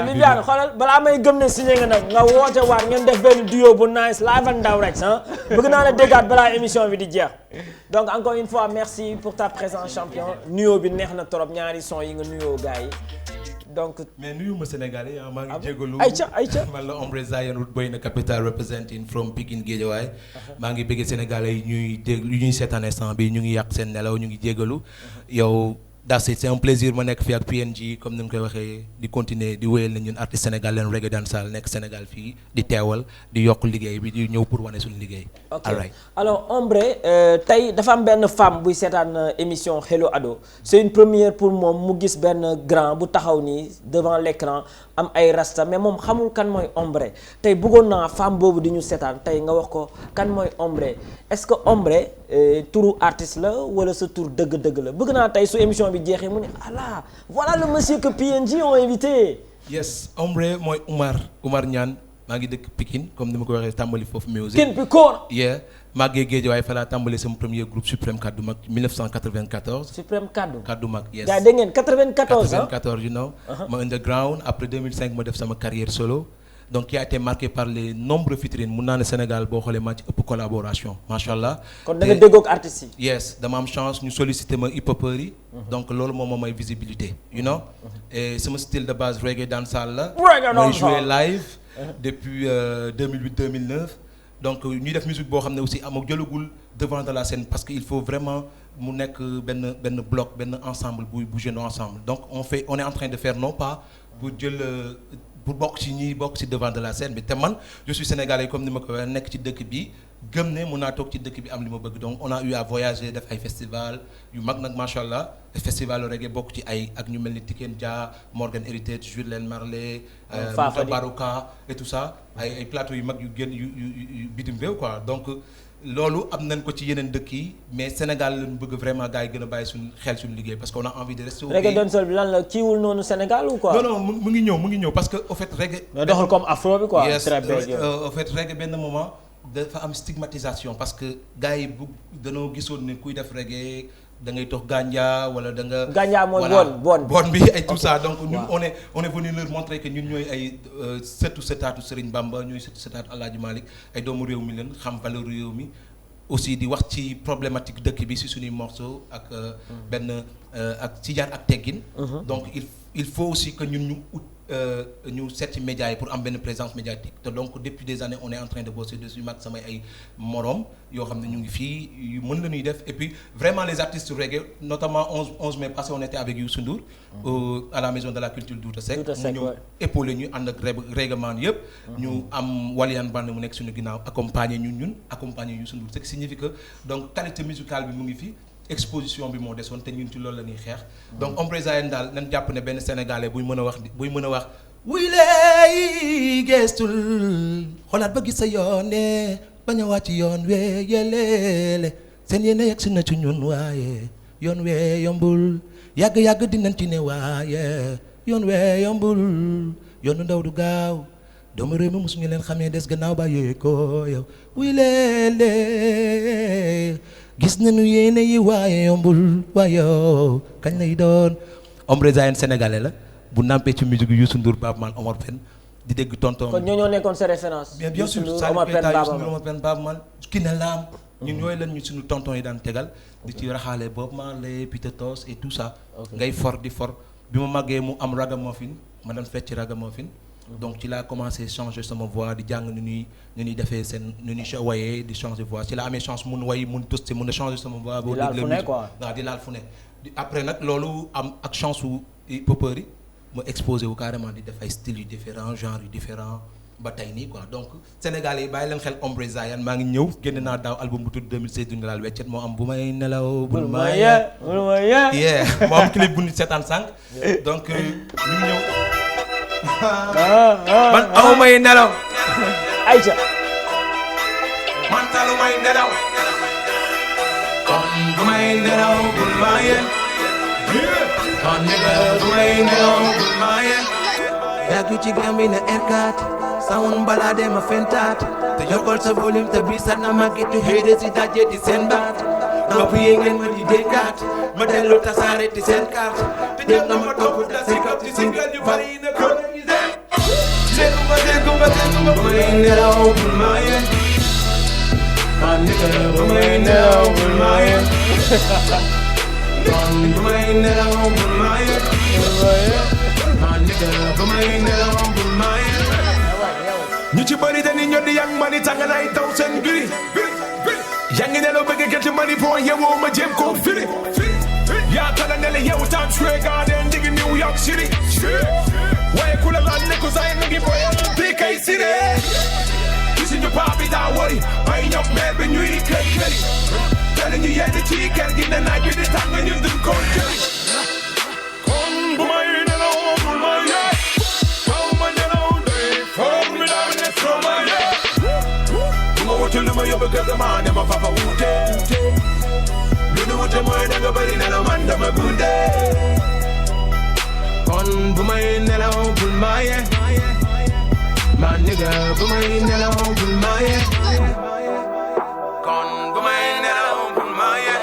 Viviane xoolal balaa may gëm ne signé nga nag nga woote waat ngeen def benn duo bu nice live and direct ah. bëgg naa la déggaat balaa émission bi di jeex. Donc encore une fois merci pour ta présence champion. nuyoo bi neex na trop ñaari son yi nga nuyoo gars yi. Donc
mais nuyu ma Sénégalais maa ngi jégalu.
ayca
man la Ombre Zion Root Boy na capital representing from Pikine Guédiawaye. maa ngi bëgg Sénégalais yi ñuy dégg ñuy seetaan instant bi ñu ngi yàq seen nelaw ñu ngi jégalu. yow c'est un plaisir ma nekk fii ak PNG comme ni nga koy waxee di continuer di wéyal na ñun artiste sénégalais reggae dancehall nekk Sénégal fii di teewal di yokk liggéey bi di ñëw pour wane suñu liggéey.
ok alors Ombre tey dafa am benn femme buy seetaan émission Hello Ado c'est une première pour moom mu gis benn grand bu taxaw nii devant l'écran am ay rasta mais moom xamul kan mooy Ombre tey bëggoon naa femme boobu di ñu seetaan tey nga wax ko kan mooy Ombre est-ce que Ombre turu artiste la wala sa tur dëgg-dëgg la bëgg naa tey su émission bi jeexee mu ne ah voilà le monsieur que PNG ont invité.
yes Ombre mooy Oumar Niane maa ngi dëkk Pikine comme ni ma ko waxee tàmbali foofu musique.
Pikine Pikor.
yeah màggee Guédiawaye fa laa tàmbali sama premier groupe Suprême Kaddu Mag 1994.
Suprême Kaddu.
Kaddu Mag yes.
yaa dégg ngeen 94
94 you know. ma underground après 2005 ma def sama carrière solo. donc qui a été marqué par les nombreux featuring mun naa ne Sénégal boo xoolee maa ci ëpp collaboration macha allah.
kon da nga déggoog artistes yi.
yes dama am chance ñu sollicité ma hip-hopeurs yi. donc loolu moom moo may visibilité. you know et sama style de base reggae dancehall la. mooy jouer live. depuis 2008 2009. donc ñuy def musique boo xam ne aussi am ak jëlagul devant de la scène parce que il faut vraiment mu nekk benn bloc benn ensemble bu jeune ensemble donc on est en train de faire non pas bu jël. pour bokk ci ñi bokk ci devant de la scène bi te man je suis sénégalais comme ni ma ko waxee nekk ci dëkk bi gëm ne mun naa toog ci dëkk bi am li ma bëgg donc on a eu à voyager def ay festival yu mag nag macha allah festival reggae bokk ci ay ak ñu mel ni Tiken Jah Morgan Heritage Julien Marley Moussa Barouka et tout ça ay plateau yu mag yu génn yu bitim réew quoi donc loolu am nañ ko ci yeneen dëkk yi mais Sénégal lañu bëgg vraiment gars yi gën a bàyyi suñu xel suñu liggéey parce que on a envie de rester au pays.
reggae dancehall bi lan la kiiwul noonu Sénégal ou quoi.
non mu ngi ñëw parce que au fait reggae.
mais doxal comme afro bi quoi.
yes au fait reggae benn moment dafa am stigmatisation parce que gars yi bu danoo gisoon ne kuy def reggae da ngay tox ganja wala da nga.
ganja mooy bon
bi ay tout ça donc ñun on est venu leur montrer que ñun ñooy ay sëtaatu Serigne Bamba ñooy sëtaatu Alaaji Malick ay doomu réew mi leen xam valeur réew mi aussi di wax ci problématique dëkk bi si suñuy morceau ak benn ak ci yar ak teggin donc il faut aussi que ñun ñu ut ñu seet ci médias yi pour am benn présence médiatique te donc depuis des années on est en train de bosser dessus mag samay ay morom yoo xam ne ñu ngi fii yu mën la ñuy def et puis vraiment les artistes reggae notamment 11 mai passé on était avec Youssou Ndour à la maison de la culture Douta Seck mu ñëw épaulé ñu ànd ak règlement yëpp ñu am Walian Band mu nekk suñu ginnaaw accompagner ñun accompagner Youssou Ndour ce qui signifie que donc qualité musicale bi mu ngi fi exposition bi moo desoon te ñun ci loolu la ñuy xeex donc Ombre Zayen daal nañ jàpp ne benn sénégalais buy mën a wax wuy lay gestul xoolaat ba gis sa yoon ne bañ a wàcc yoon wee yeleele seen yéene yegg si na ci ñun waaye yoon wee yombul yàgg dinañ ci ne waaye yoon wee yombul yoonu ndaw du gaaw doomu réew mi mosuñu leen xamee des gannaaw ba yooyu ko yow wuy leele gis nañu yéene yi waaye yombul waaye kañ lay doon Ombre Zayen sénégalais la bu nampee ci musique Youssou Ndour Baaba Maal Omar Pène di dégg tonton.
kon ñoo nekkoon sa référence.
bien sûr
Omar Pène
Baaba Maal ki ne laam ñun ñooy leen ñu suñu tonton yi daan tegal di ci raxaale Bob Marley Peter Tosh et tout ça. ngay for di for bi ma màggee mu am ragamuffin ma daan fecc ragamuffin donc ci laa commencé changer sama voix di jàng nu ñuy defee seen nu ñuy wayee di changer voix ci la amee chance mun way mun toster mun a changer sama voix. boo déglee musique waaw di laal fu ne après nag loolu am ak chance su popeur yi ma exposé wu carrément di def ay styles yu différents genres yu différents ba tey nii quoi donc Sénégalais yi bàyyi leen xel Ombre Zayen maa ngi ñëw génn naa daaw album bu tudd 2016 duñu laal weccet moo am bu may nelaw bul ma yee moo am clip bu nit seetaan sànq donc ñu ñëw man aw may nelaw
Aïcha
man talu may nelaw kon bu may nelaw bul ma yee kon nigga bu may nelaw bul ma yee yàgg ci Gambie na R4 sound balade ma fentaat te yokkal sa volume te bi sat na màgget yu xëy de si daje di seen baat nopp yi ngeen ma di déggaat ma dellu tasaare di seen carte te jël na ma topp da si kap ci single yu bari yi na colonisé dégguma bu may nelaw bul ma yee man nigga bu may nelaw bul ma yee kon bu may nelaw bul ma yee man nigga bu may nelaw bul ma yee ñu ci bëri dañuy ñoddi yang mani tàng nay taw seen biri yaa ngi nelaw bëgg gerte mani boo yewoo ma jéem koo firi yaa tala nele yeewu Times Square Garden digi New York City waaye ku la laal ne ko saa yéen a ngi boyal bii kay siré gisuñu paa bi daa wari ay ñoom meer bi ñuy kër këri te ñu yedd ci kër gi ne naaj bi di tàng ñun duñ ko jëri kon bu may nelaw bul ma yee faw ma nelaw day foog mi daal ne soo ma yee bu ma wutul lu ma yóbbu kër dama ne ma fafa wuute lu nu wute mooy danga bëri nelaw man dama gudde kon bu may nelaw bul ma yee man nigga bu may nelaw bul ma yee kon bu may nelaw bul ma yee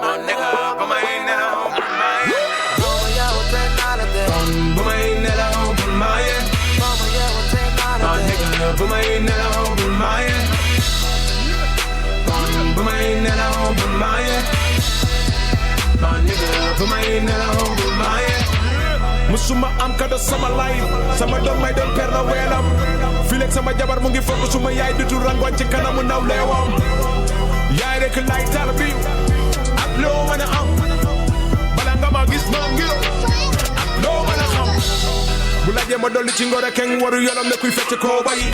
man nigga bu may nelaw bul ma yee kon bu may nelaw bul ma yee man nigga bu may nelaw bul ma yee kon bu may nelaw bul ma yee man nigga bu may nelaw bul ma yee musuma am kado sama life sama doom may doon per na weelam fileeg sama jabar mu ngi fokk suma yaay dutu rangoon ci kanamu naw leewam yaay rek lay tar bi ak loo mën a am bala nga ma gis ma ngir ak loo mën a xam bu laajee ma dolli ci ngor ak keng waru yoonam ne kuy fecc koo bayi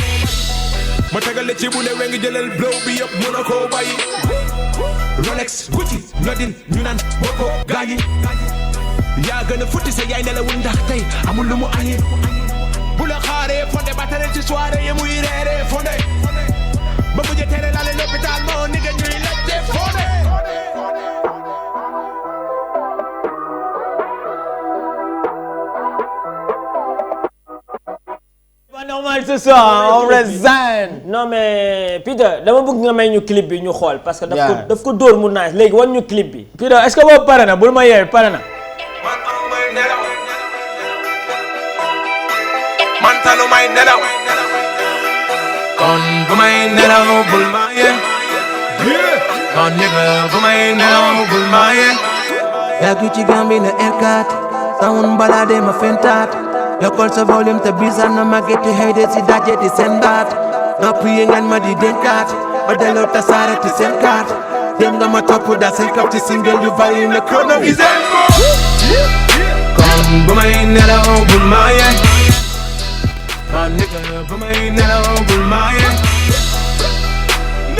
ma tegal ci bu ne wengi jëlal blow bi yëpp mun a koo bayi Rolex Gucci Lodin ñu naan boko gaañi yaa gën a futti sa yaay nelawul ndax tey amul lu mu añee bu la xaaree fonde ba tere ci soirée yi muy reeree fonde ba mujj tere laale l'hôpital moo ni nga ñuy laajte fonde
pas normal ce soir Ombre Zayen non mais Peter dama bëgg nga may ñu clip bi ñu xool parce que daf ko dóor mu naaj léegi wan ñu clip bi Peter est-ce que boobu pare na bul ma yeewi pare na
man talu may nelaw kon bu may nelaw bul ma yee kon nigga bu may nelaw bul ma yee yàgg ci Gambie na R4
sound balade ma fentaat yokkal sa volume te bisa na ma getti hayde si daje di seen baat nopp yi ngeen ma di dénkaat ma delloo tasaare ti seen kaat dem nga ma topp da seen kap ci single yu bari ne kono giseen kon bu may nelaw bul ma yee ma nigga bu may nelaw bul ma yee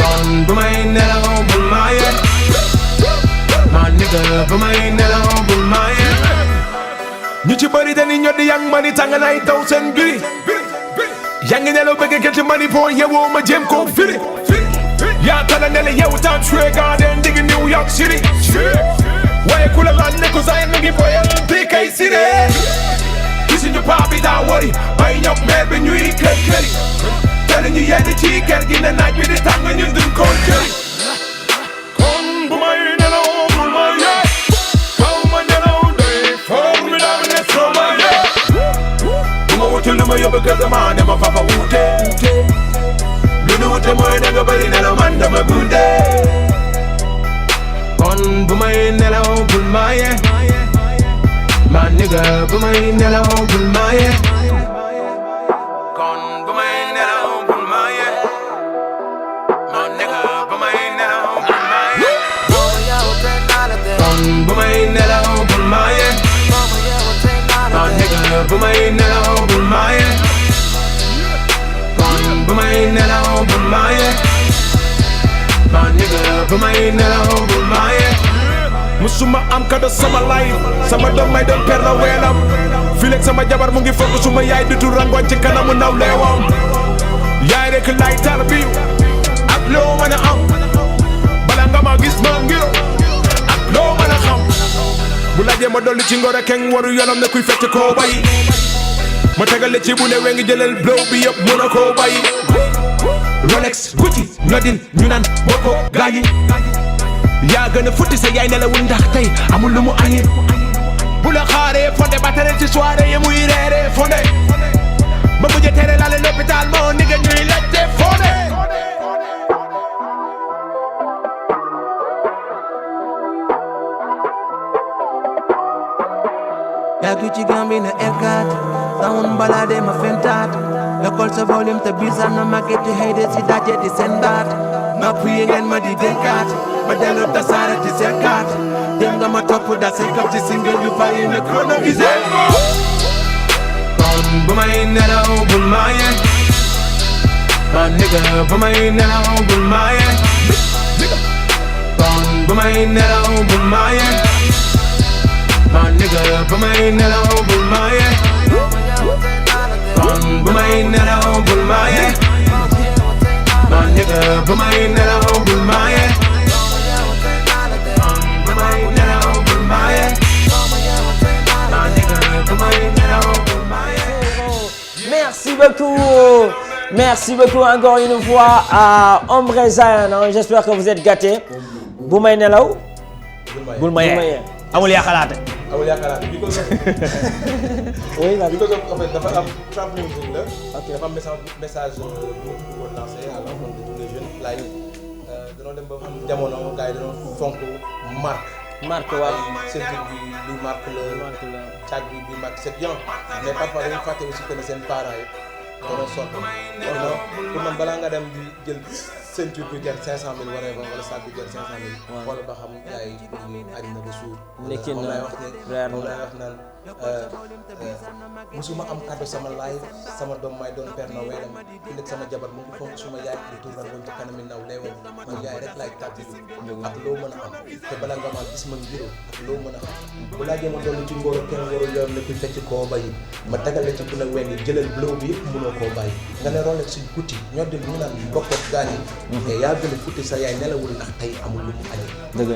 kon bu may nelaw bul ma yee ma nigga bu may nelaw bul ma yee
ñu ci bëri dañuy ñoddi yang mani tàng nay daw seen biri yaa ngi nelaw bëgg gerte mani boo yewoo ma jéem koo firi yaa tala nele yeewu tam Shwe Garden digg New York City waaye ku la laaj ne ko saay mi ngi boyal bi kay siree gisuñu paa bi daa wari ay ñok meer bi ñuy kër këri te ñu yenn ci kër gi ne naaj bi di tàng ñun duñ ko jëri kon bu may nelaw bul ma yee faw ma nelaw doy foog mi daa ne soo ma yee bu ma wutul lu ma yóbbu kër ga maa ne ma fa wuute lu nu wute mooy da nga bëri nelaw man dama gunde
kon bu may nelaw bul ma yee ma nigga bu may nelaw bul ma yee kon bu may nelaw bul ma yee ma nigga bu may nelaw bul ma yee kon bu may nelaw bul ma yee ma nigga bu may nelaw bul ma yee kon bu may nelaw bul ma yee ma nigga bu may nelaw bul ma yee
musuma am kado sama life sama doom may doon per la weelam fileeg sama jabar mu ngi fokk suma yaay dutu rangoon ci kanamu naw leewam yaay rek lay tarbiyu ak loo mën a am bala nga ma gis ma ngiro ak loo mën a xam bu laajee ma dolli ci ngor keng waru yoonam ne kuy fecc koo bay ma tegale ci bu ne we ngi jëlal blow bi yëpp mën a koo bay Rolex Gucci ñodin ñu naan boko gaañi yaa gën a futti sa yaay nelawul ndax tey amul lu mu añi bu la xaaree fonde ba tere ci soirée yi muy reeree fonde ba mujj tere laale l'hôpital moo ni nga ñuy laajte fonde
yaa ngi ci Gambie na R4 sound balade ma fentaat yokkal sa volume te bisa na ma getti hayde si daje di seen baat nopp yi ngeen ma di dénkaat ma delloo tasaare ti seen kaat dem nga ma topp da seen kap ci single yu bari ne kono giseen kon bu may nelaw bul ma yee ma nigga bu may nelaw bul ma yee kon bu may nelaw bul ma yee ma nigga bu may nelaw bul ma yee kon bu may nelaw bul ma yee ma nigga bu may nelaw bul ma yee
Merci beaucoup encore une fois à Ombre Zion. J'espère que vous êtes gâtés. bu may nelaw.
bul ma yee amul yaakalaate.
amul yaakalaate because of oui because of en fait dafa am trap music la. ok dafa am message bu ma bëggoon lancer à l'encontre de tous les jeunes laay danoo dem ba xam jamono gars yi dañoo fonk marque waaw ceinture bi lu marque la tag bi marque c'est bien mais parfois dañuy fàtte aussi que ne seen parents yi dañoo sonn pour man balaa nga dem di jël ceinture bi jar 500 000 wala sac bi jar 500 000 wala ba xam gars yi añ na ba suur
nekkin
moom
na
laay wax ne
reer
moom
na
laay wax naan musuma am cadeau sama live sama doom may doon père Noël am ëllëg sama jabar mu ngi fonk suma yaay di tuural woon ci kanami ndaw leewam ma yaay rek laay tàgg ak loo mën a am te bala nga maa gis ma ngiro ak loo mën a xam bu laajee ma dolli ci ngóor kenn ngóor yoon la kuy fecc koo bàyyi ma tagal la ci bu la wengi jëlal blow bi yëpp mënoo koo bàyyi nga ne Rolex si guddi ñoo di mu naan bokkoot gaañ yi te yaa gën a futti sa yaay nelawul ndax tey amul lu mu añi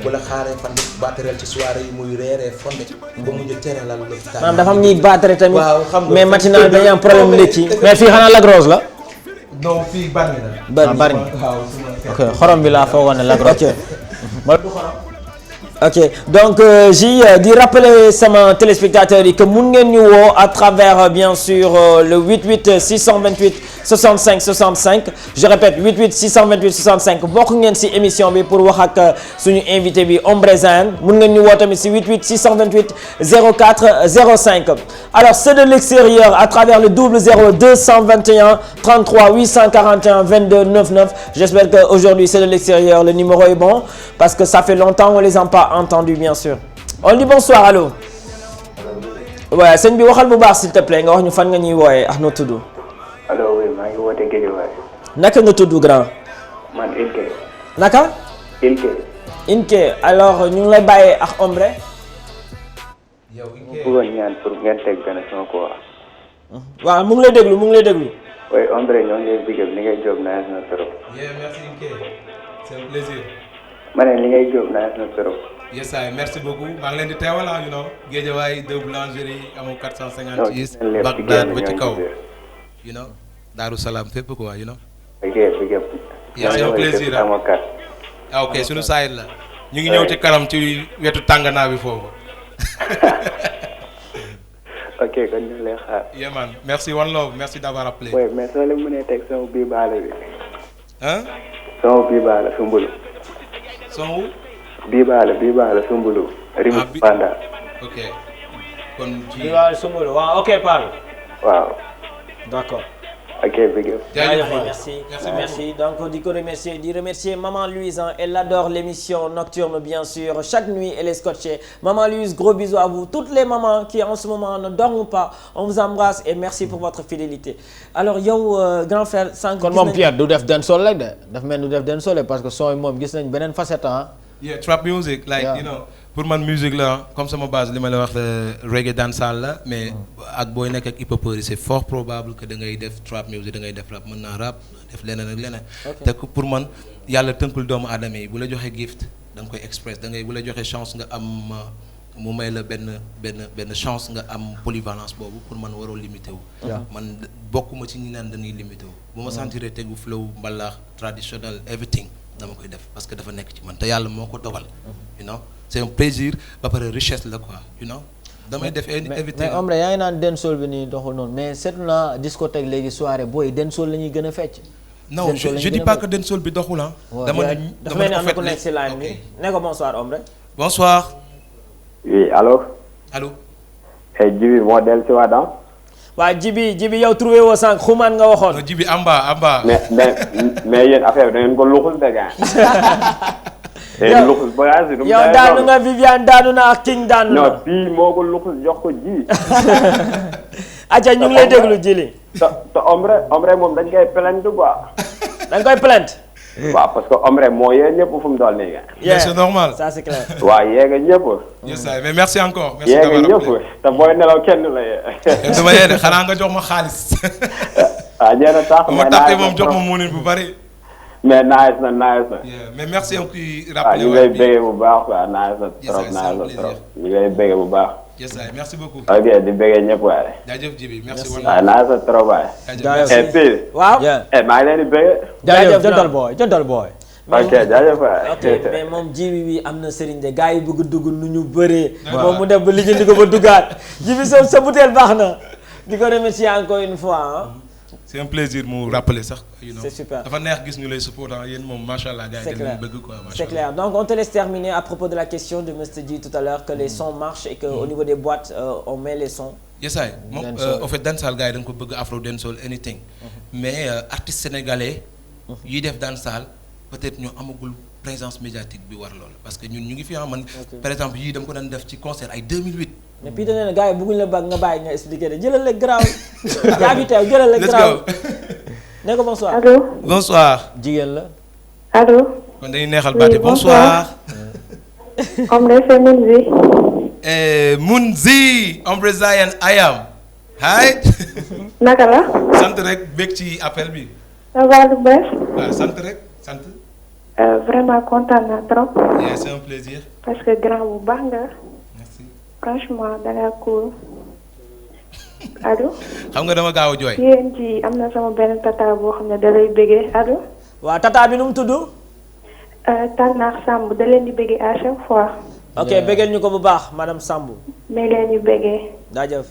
bu la xaaree fan battereel ci soirée yi muy reeree fonde ba mujj tere la
maanaam dafa am ñuy battre tamit.
waaw xam nga
mais matinal dañuy am problème ndekki. mais fii xanaa Lac Rose la.
non fii bari na.
bari
ok xorom bi laa foogoon ne Lac Rose.
ma du xorom
ok donc J di rappeler sama téléspectateurs yi que mun ngeen ñu woo à travers bien sûr le 88 628 65 65 je répète 88 628 65 bokk ngeen ci émission bi pour wax ak suñu invité bi Ombrezane mun ngeen ñu woo tamit ci 88 628 04 05 alors ceux de l'extérieur à travers le 00 221 33 841 22 99 j'espère que aujourd'hui ceux de l'extérieur le numéro est bon parce que ça fait longtemps on les a pas entendu bien sûr on dit bonsoir allo waaw sëñ bi waxal bu baax s'il te plaît nga wax ñu fan nga ñuy wooyee ak noo tudd.
allo oui maa ngi woote Guédiawaye.
naka nga tudd grand.
man Inke.
naka.
Inke.
Inke alors ñu ngi lay bàyyee ak Ombre.
yow Inke bëggoon ñaan pour ngeen teg benn son quoi.
waaw mu ngi lay déglu mu ngi lay déglu.
oui Ombre ñoo ngi lay biggal li ngay jóg naa na trop.
merci Inke c'est un plaisir.
ma ne li ngay jóg naa na trop.
yes ay merci beaucoup maa ngi leen di teewal you know Guédiawaye deux boulangeries amoo 456 Bagdad ba ci kaw you know Daaru Salaam fépp quoi you know c'est un plaisir ah ok sunu saayit la ñu ngi ñëw ci kanam ci wetu tànganaa bi foofu
ok kon ñu lay xaar
yeah man merci one love merci d'avoir appelé
oui mais soo leen mënee teg son bii baale bi
hein
son bii baale sumbulu
son
bii baale sumbulu rim panda
ok kon ci
bii baale sumbulu waaw ok parle
waaw
d'accord
ok big up
merci donc di ko remercier maman Louise hein, elle adore l'émission nocturne bien sûr chaque nuit elle est scotchée maman Louise gros bisous à vous toutes les mamans qui en ce moment ne dorment pas on vous embrasse et merci pour votre fidélité alors yow grand frère sànq
kon moom Pierre du def dancehall rek de daf mel du def dancehall parce que son moom gis nañ beneen facette ah
yeah trap music like you know pour man musique la comme sama base li ma la wax reggae dancehall la mais ak booy nekk ak hip hop yi c'est fort probable que da ngay def trap music da ngay def rap mën naa rap def leneen ak leneen te pour man yàlla tënkul doomu aadama yi bu la joxee gift da nga koy express da ngay bu la joxee chance nga am mu may la benn chance nga am polyvalence boobu pour man waroo limité wu man bokkuma ci ñi naan dañuy limité wu bu ma sentiree tegu flow mbalax traditionnel everything dama koy def parce que dafa nekk ci man te yàlla moo ko dogal you know c'est un plaisir ba pare richesse la quoi you know damay def éviter
mais Ombre yaa ngi naan dancehall bi nii doxul noonu mais seetlu naa discothèque léegi soirée booy dancehall la ñuy gën a fecc
non je dis pas que dancehall bi doxul ah
dafa mel ni am na ku nekk si line bi ne ko bonsoir Ombre
bonsoir
oui allo Jibi moo del si waat
waa Jibi yow trouvé woo sànq xumaan nga waxoon.
non Jibi amba.
mais yéen affaire da ngeen ko luxul de gars.
yow daanu nga Viviane daanu na ak King daanu na.
non fii moo ko luxul jox ko ji.
acca ñu ngi lay déglu Jili.
te Ombre moom dañ koy plainte quoi.
dañ koy plainte.
waaw parce que Ombre moo yee ñëpp fu mu dool nii nga.
mais c'est normal
ça c'est clair.
waaw yee nga ñëpp.
yes mais merci encore. merci
yee nga ñëpp te booy nelaw kenn la yee.
dama yee de xanaa nga jox ma xaalis.
ah ñeena tax
ma taxee moom jox ma moonin bu bari.
mais nice na.
mais merci encore
rappelé ñu lay bëggee bu baax quoi nice na trop ñu lay bëggee bu baax.
yes merci beaucoup.
ok di bëggee ñëpp waaye.
jaajëf Jibi merci beaucoup.
ah nice na trop waaye.
jaajëf
waaw.
maa ngi leen di bëggee.
jaajëf
jantal boy.
ok jaajëf waay.
ok mais moom Jibi bi am na sëriñ de gars yi bëgg dugg nu ñu bëree. moom mu def ba lijjanti ko ba duggaat. Jibi sa butéel baax na. di ko remercier encore une fois
c'est un plaisir mu rappeler sax.
c'est super
dafa neex gis ñu lay supportant yéen moom macha allah gars yi dañu bëgg quoi.
c'est clair donc on te laisse terminer à propos de la question de Mr Dji tout à l'heure que les sons marchent et que au niveau des boîtes on met les sons.
yesaay moom en fait dancehall gars yi da nga ko bëgg afro dancehall anything mais artistes sénégalais yi def dancehall peut-être ñoo amagul présence médiatique bi war loolu parce que ñun ñu ngi fi man par exemple yii dama ko daan def ci concert ay 2008.
mais puis dañu ne gars yi bëgguñ la bëgg nga bàyyi nga expliquer de jëlal la graaw. yaa ngi teew jëlal la graaw. ne ko bonsoir.
allo.
bonsoir.
jigéen la.
allo.
kon dañuy neexal baati bonsoir.
Ombre c'est Mounzi.
Mounzi Ombrezane ayam. hi.
naka la.
sant rek bég ci appel bi.
ça va lu bees.
waaw sant rek sant.
vraiment kontaan naa trop.
c'est un plaisir.
parce que grand bu baax nga.
merci.
franchement da ngaa cool. allo.
xam nga dama gaaw a jooy.
yéen ci am na sama benn tata boo xam ne da lay bëggee allo.
waaw tata bi nu mu tudd.
Tànnaax Samb da leen di bëggee à chaque fois.
ok bëggeel ñu ko bu baax madame Sambou.
mais leen ñu bëggee.
jaajëf.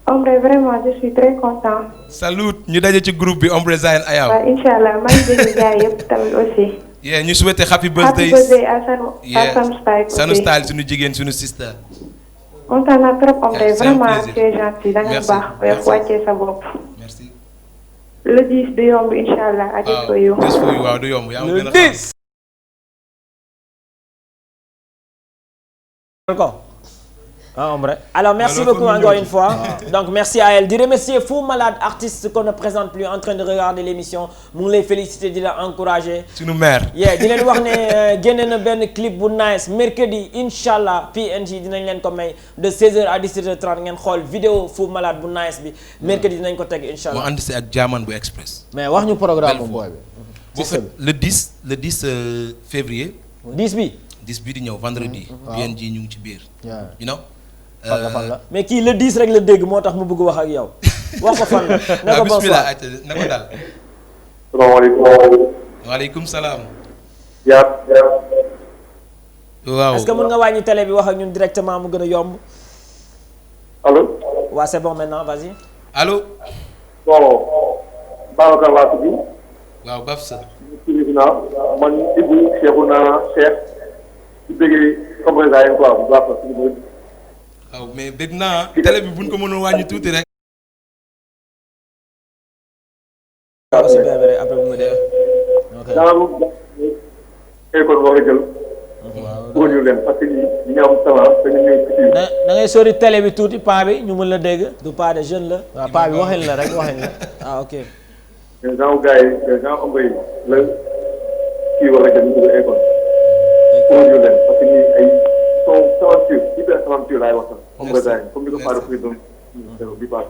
Ombre vraiment je suis très content.
salut ñu daje ci groupe bi Ombre Zayen Ayaw.
waaw incha allah maa ngi déglu gars yëpp tamit aussi.
yeah ñu souhaité happy birthday.
happy birthday à Sanu Style.
Sanu Style suñu jigéen suñu sister.
kontaan naa trop Ombre
c'est un
vraiment
plaisir.
tu es gentil da nga baax
merci
wàccee sa bopp.
merci.
le 10 du yomb incha allah. I just for you.
just for you waaw du yomb yaa ma gën a xam.
Ombre. Alors merci beaucoup encore une fois. Donc merci à elle. Di remercier Fou Malade artiste qu'on ne présente plus en train de regarder l'émission mu ngi lay féliciter di la encourager.
suñu mère.
yeah di leen wax ne génne na benn clip bu nice mercredi incha allah PNG dinañ leen ko may de 16h à 17h30 ngeen xool vidéo Fou Malade bu nice bi mercredi dinañ ko teg incha allah.
mu ànd si ak Jaaman bu Express.
mais wax ñu programme bu booy bi.
bu fait le 10 février.
10 bi.
10 bii di ñëw vendredi. PNG ñu ngi ci biir. you know.
fan la
mais kii le 10 rek la dégg moo tax mu bëgg wax ak yow wax ko fan la. na ko
bismillah na ko dal.
salaamaaleykum.
waaleykum salaam.
yaa.
waaw
est-ce que mën nga wàññi télé bi wax ak ñun directement mu gën a yomb.
allo.
waaw c'est bon maintenant vas-y.
allo.
bon. Babacar laa tudd.
waaw Baf sa.
man Ibou Cheikhouna Cheikh di bëggee Ombre Zayen quoi bu baax la.
waaw mais bëgg naa télé bi buñ ko mënoon wàññi tuuti rek.
aussi bien vrai après bu ma dee.
kon war a jël. waaw ñu leen parce que ñi am talent te ñu ñëw
da ngay sori télé bi tuuti paa bi ñu mën la dégg.
du paa de jeune la.
waaw paa bi waxin la rek waxin la.
ah ok.
les gens gars yi les gens Ombre yi la kii war a jël ñu dugg école. pour ñu leen parce que ñi ay son talentueux hyper talentueux laay wax sax. Ombre Zayen comme ni ko Fara président bi passé.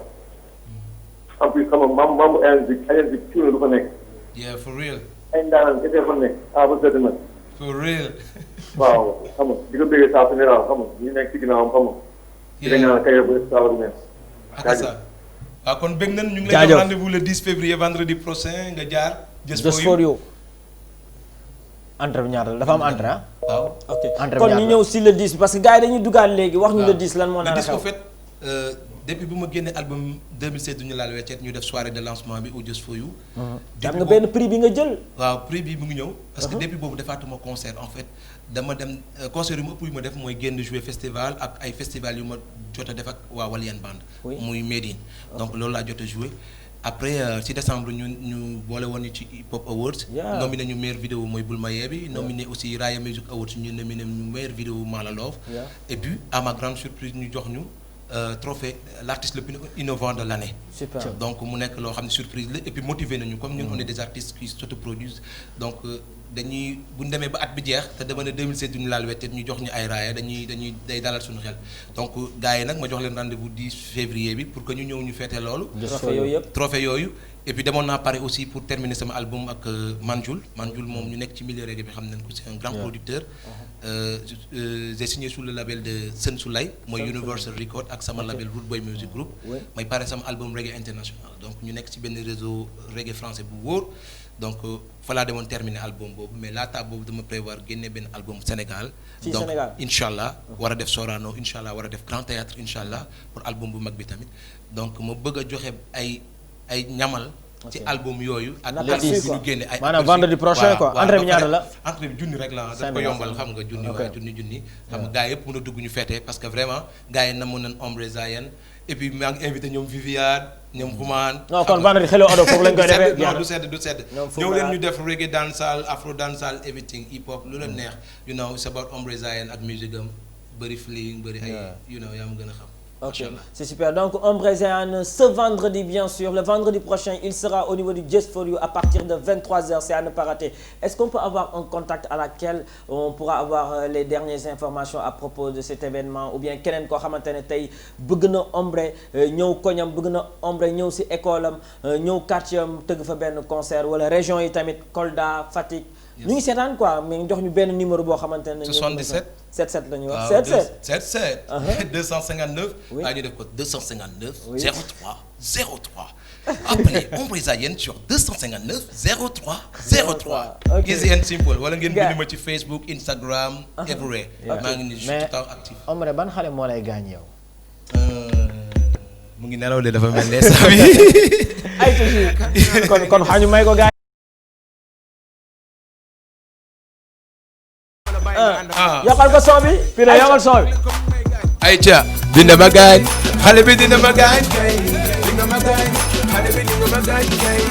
en plus xam nga membre ANZ cuune du fa nekk.
yeah for real.
ay ndaanaan kese fa nekk ah ba sedd nag.
for real.
waaw xam nga di ko bëggee saa su ne daal xam nga ñu nekk ci ginnaawam xam nga. di nga ñaan kay bu saa du neex.
ak ça waaw kon bëgg nañ ñu ngi lay jox rendez-vous le 10 février vendredi prochain nga jaar.
just for you. entrée bi ñaata la dafa am entrée ah.
waaw
ok kon ñu ñëw si le 10 parce que gars yi dañuy dugaat léegi wax ñu le 10 lan moo nar a xew.
le 10 en fait depuis bu ma génnee album 2016 du ñu laal weccet ñu def soirée de lancement bi au Just for You.
am nga benn prix bi nga jël.
waaw prix bi mu ngi ñëw. parce que depuis boobu defaatuma concert en fait dama dem concert yu ma ëpp yu ma def mooy génn jouer festival ak ay festival yu ma jot a def ak waa Walian Band. muy Médine. donc loolu laa jot a jouer. après ci décembre ñu boole woon ñu ci Hip Hop Awards. nominé ñu meilleure vidéo mooy Bul Ma Yee bi. nominé aussi Raya Music Awards ñu nominé ñu meilleure vidéo Mala Love. et puis à ma grande surprise ñu jox ñu trophée l'artiste le plus innovant de l'année.
super
donc mu nekk loo xam ne surprise la et puis motivé nañu comme ñun on est des artistes qui s'autoproduisent donc dañuy bu ñu demee ba at bi jeex te dama ne 2007 duñu laal wette ñu jox ñu ay raaya day dalal suñu xel donc gars yi nag ma jox leen rendez-vous 10 février bi pour que ñu ñëw ñu feete loolu. trophée yooyu et puis demoon naa pare aussi pour terminer sama album ak Manjul moom ñu nekk ci milieu reggae bi xam nañ ko c'est un grand producteur. J'ai signé sous le label de Sen Soulay mooy Universal Record ak sama label Root Boy Music Group. may pare sama album reggae international donc ñu nekk ci benn réseau reggae français bu wóor donc fa laa demoon terminer album boobu mais laata boobu dama prévoir génne benn album Sénégal. donc incha allah war a def Sorano incha allah war a def Grand Théâtre incha allah pour album bu mag bi tamit donc ma bëgg a joxe ay ñamal. ci album yooyu. ak artistes yi ñu génne ay.
maanaam vendredi prochain quoi entrée bi ñaata la.
entrée bi junni rek la daf ko yombal xam nga junni waaye junni. xam nga gars yëpp mën a dugg ñu fêter parce que vraiment gars yi namoon nañ Ombre Zayen et puis maa ngi invité ñoom Viviane ñoom Xumaan.
non kon vendredi Hello Ado foofu lañ koy defee.
non du sedd. ñëw leen ñu def reggae dancehall afro dancehall everything hip hop lu la neex. you know it's about Ombre Zayen ak musique am bëri feeling bëri ay. you know yaa ma gën a xam.
Ok, c'est super. Donc Ombre Zayen ce vendredi bien sûr, le vendredi prochain, il sera au niveau du Just for You à partir de 23h, c'est à ne pas rater. Est-ce qu'on peut avoir un contact à laquelle on pourra avoir les dernières informations à propos de cet événement ou bien keneen koo xamante ne tey bëgg na Ombre ñëw koñam bëgg na Ombre ñëw ci école am ñëw quartier am tëgg fa benn concert wala région yi tamit Kolda Fatick. ñu ngi seetaan quoi mais jox ñu benn numéro boo xamante ne.
77
77 la ñuy wax.
waaw
77.
259.
oui
ñu def ko 259.
oui
03 03. appelez Ombreza Yen sur 259 03 03.
ok
Easy and simple wala ngeen bind ma ci Facebook Instagram. everywhere. maa ngi nii je suis tout le temps actif.
Ombre ban xale moo lay gaañ yow.
mu ngi nelaw de dafa mel ne saa bi.
kon xañu may ko gaañ.
yokkal ko son bi.
Pire yokkal son bi.
ayca dina ma gaañ xale bi dina ma gaañ kay dina ma gaañ xale bi dina ma gaañ kay